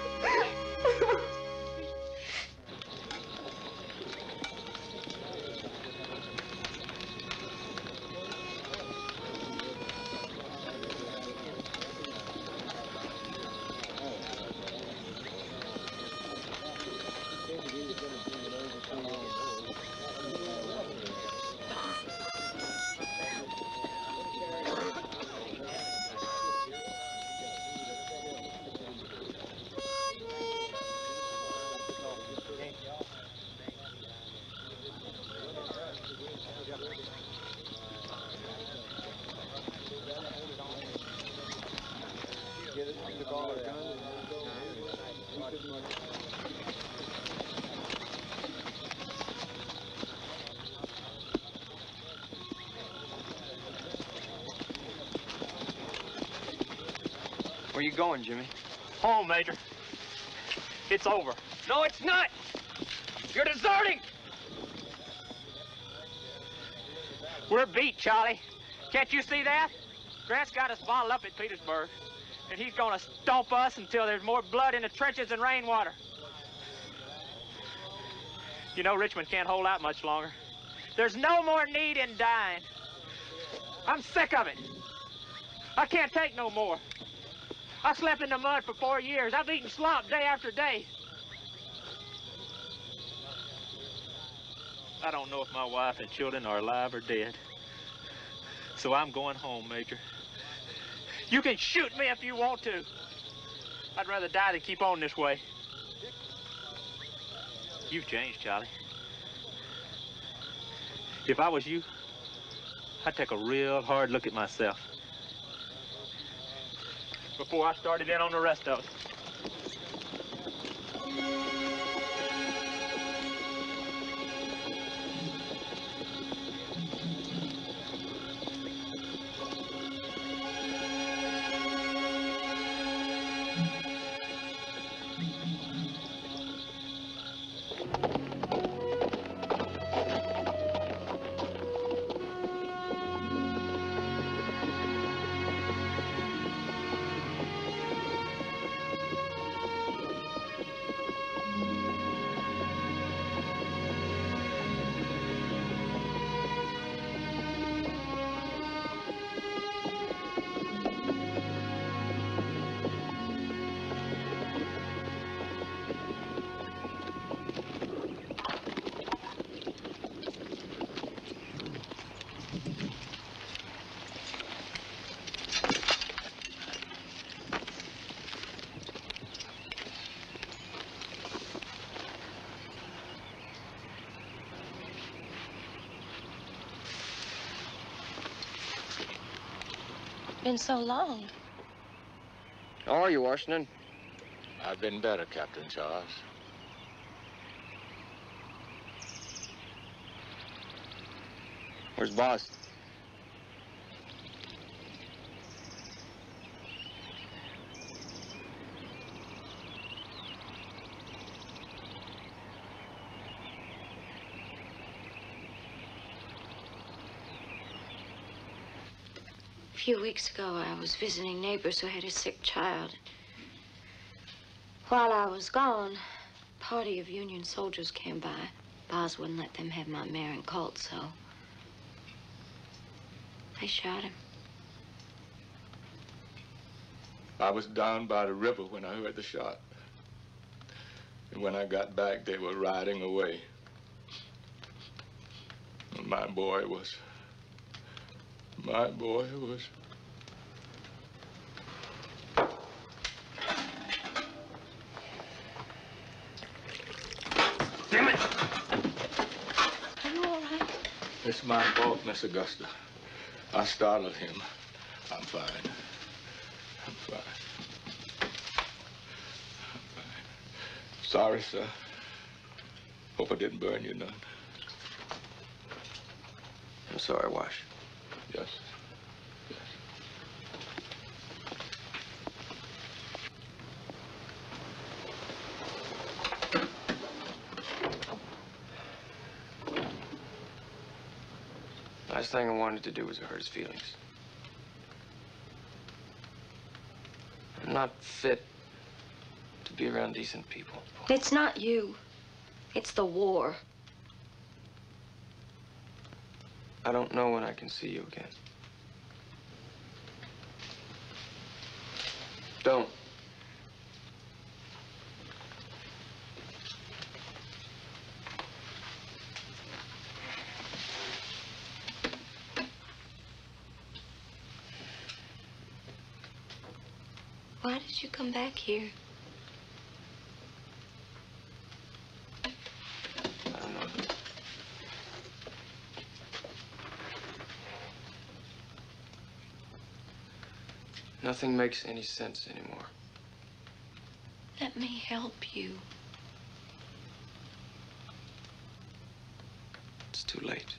Where you going, Jimmy? Home, Major. It's over. No, it's not. You're deserting. We're beat, Charlie. Can't you see that? Grant's got us bottled up at Petersburg, and he's gonna stomp us until there's more blood in the trenches than rainwater. You know Richmond can't hold out much longer. There's no more need in dying. I'm sick of it. I can't take no more. I slept in the mud for 4 years. I've eaten slop day after day. I don't know if my wife and children are alive or dead. So I'm going home, Major. You can shoot me if you want to. I'd rather die than keep on this way. You've changed, Charlie. If I was you, I'd take a real hard look at myself before I started in on the rest of us. Been so long. How are you, Washington? I've been better, Captain Charles. Where's Boss? A few weeks ago, I was visiting neighbors who had a sick child. While I was gone, a party of Union soldiers came by. Boz wouldn't let them have my mare and colt, so they shot him. I was down by the river when I heard the shot. And when I got back, they were riding away. And my boy was... Are you all right? It's my fault, Miss Augusta. I startled him. I'm fine. I'm fine. I'm fine. Sorry, sir. Hope I didn't burn you none. I'm sorry, Wash. Yes. Last thing I wanted to do was hurt his feelings. I'm not fit to be around decent people. It's not you. It's the war. I don't know when I can see you again. Don't. Why did you come back here? I don't know. Nothing makes any sense anymore. Let me help you. It's too late.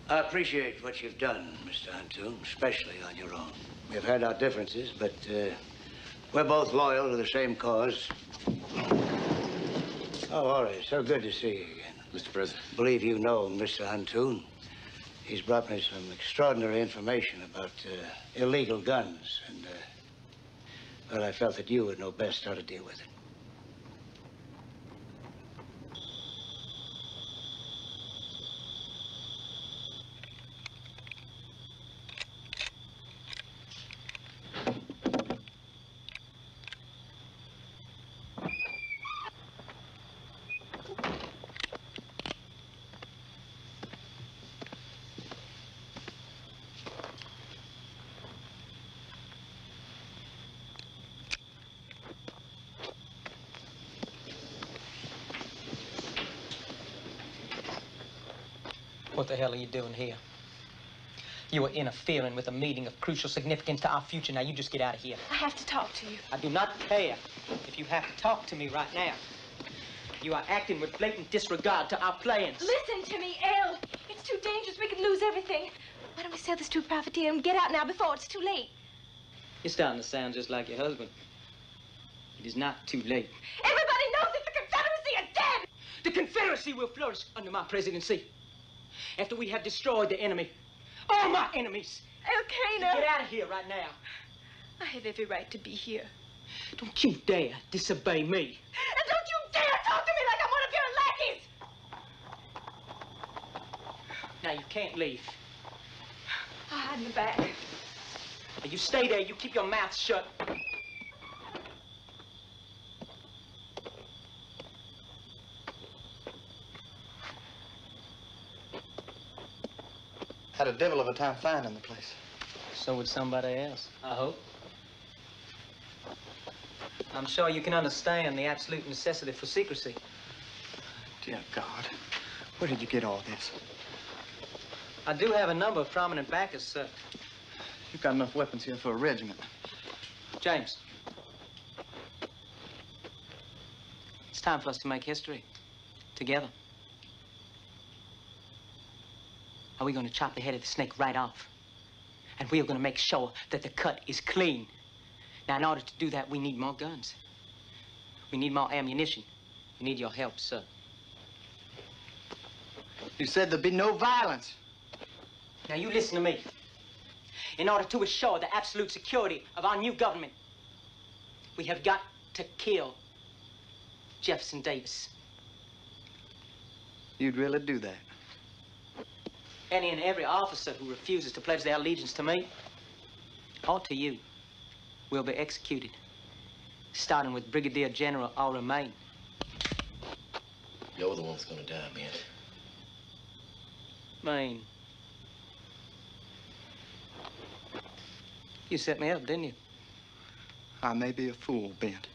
I appreciate what you've done, Mr. Antoon, especially on your own. We've had our differences, but we're both loyal to the same cause. Oh, all right. So good to see you again. Mr. President. I believe you know Mr. Antoon. He's brought me some extraordinary information about illegal guns, and, well, I felt that you would know best how to deal with it. What the hell are you doing here? You are interfering with a meeting of crucial significance to our future. Now, you just get out of here. I have to talk to you. I do not care if you have to talk to me right now. You are acting with blatant disregard to our plans. Listen to me, Elle. It's too dangerous. We could lose everything. Why don't we sell this to a profiteer and get out now before it's too late? You're starting to sound just like your husband. It is not too late. Everybody knows that the Confederacy is dead! The Confederacy will flourish under my presidency. After we have destroyed the enemy. All my enemies. Elkanah! Get out of here right now. I have every right to be here. Don't you dare disobey me. And don't you dare talk to me like I'm one of your lackeys! Now you can't leave. I'll hide in the back. Now you stay there. You keep your mouth shut. Had a devil of a time finding the place. So would somebody else, I hope. I'm sure you can understand the absolute necessity for secrecy. Dear God, where did you get all this? I do have a number of prominent backers, sir. You've got enough weapons here for a regiment. James. It's time for us to make history. Together. Are we going to chop the head of the snake right off? And we are going to make sure that the cut is clean. Now, in order to do that, we need more guns. We need more ammunition. We need your help, sir. You said there'd be no violence. Now, you listen to me. In order to assure the absolute security of our new government, we have got to kill Jefferson Davis. You'd really do that? Any and every officer who refuses to pledge their allegiance to me or to you will be executed, starting with Brigadier General Mein. You're the one that's gonna die, man. Mein. You set me up, didn't you? I may be a fool, Bent,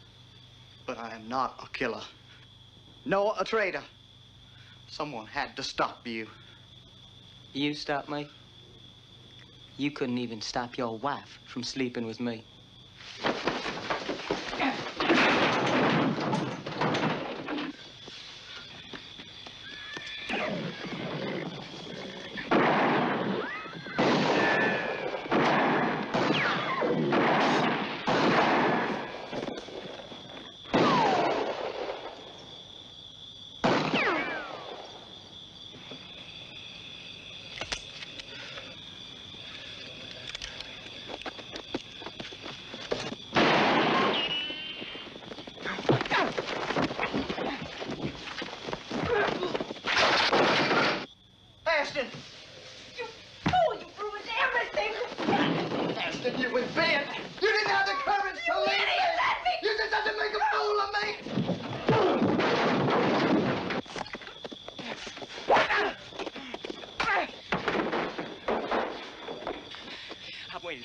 but I am not a killer, nor a traitor. Someone had to stop you. You stopped me? You couldn't even stop your wife from sleeping with me.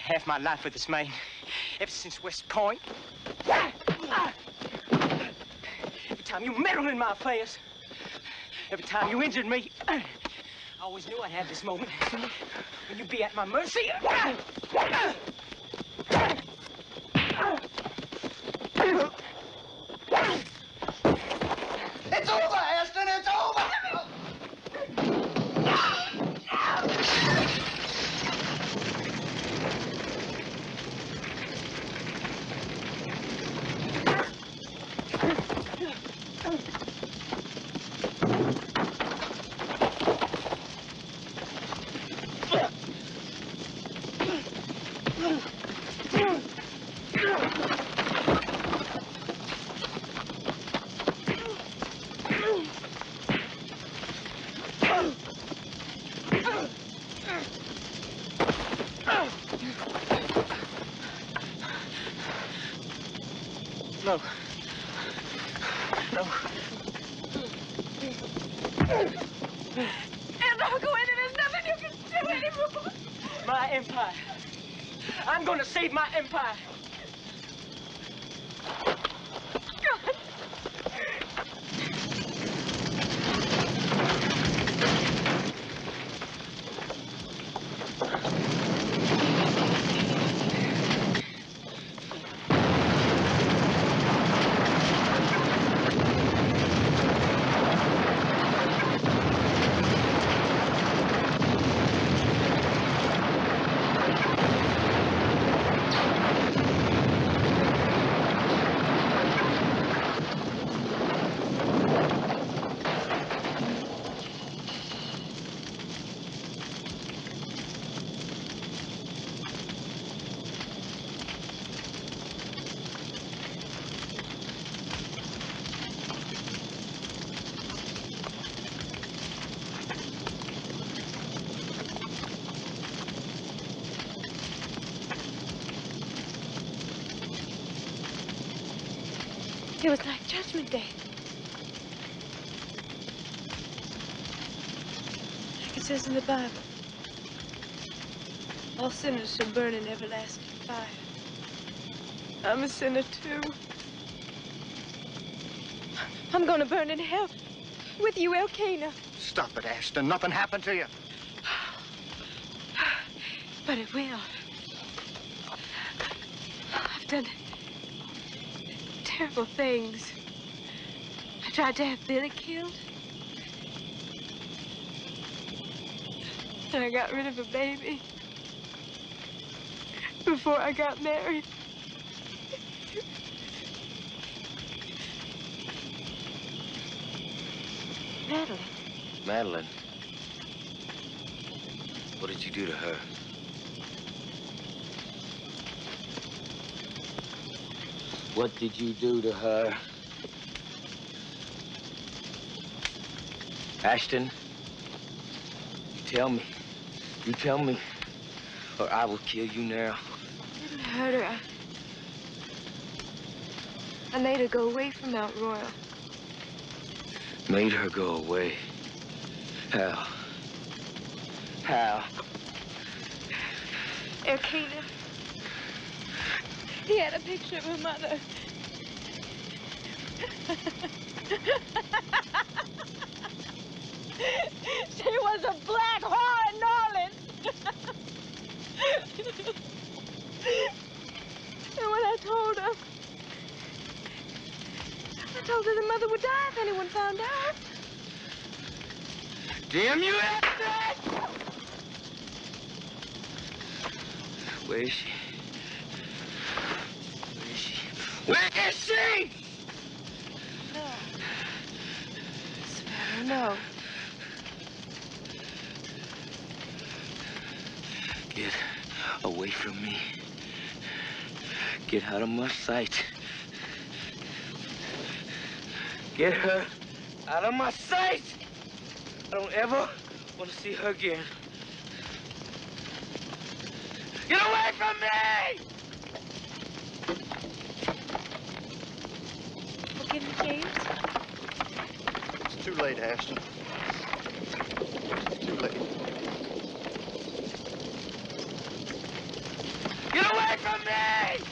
Half my life with this man, ever since West Point. Every time you meddled in my affairs, every time you injured me, I always knew I'd have this moment when you'd be at my mercy. It's over, Aston, it's over! No. No. And I'll go in and there's nothing you can do anymore. My empire. I'm going to save my empire. It was like Judgment Day. Like it says in the Bible, all sinners shall burn in everlasting fire. I'm a sinner too. I'm gonna burn in hell with you, Elkanah. Stop it, Ashton. Nothing happened to you. But it will. I've done terrible things. I tried to have Billy killed. And I got rid of a baby before I got married. Madeline. Madeline? What did you do to her? What did you do to her? Ashton? Tell me. You tell me, or I will kill you now. I didn't hurt her. I made her go away from Mount Royal. Made her go away? How? How? Elkanah. He had a picture of her mother. She was a black whore in New Orleans. And when I told her the mother would die if anyone found out. Damn you, Ashton! Where is she? Where is she? Where is she? No. Get away from me. Get out of my sight. Get her out of my sight! I don't ever want to see her again. Get away from me! Forgive me, James. It's too late, Ashton. It's too late. Get away from me!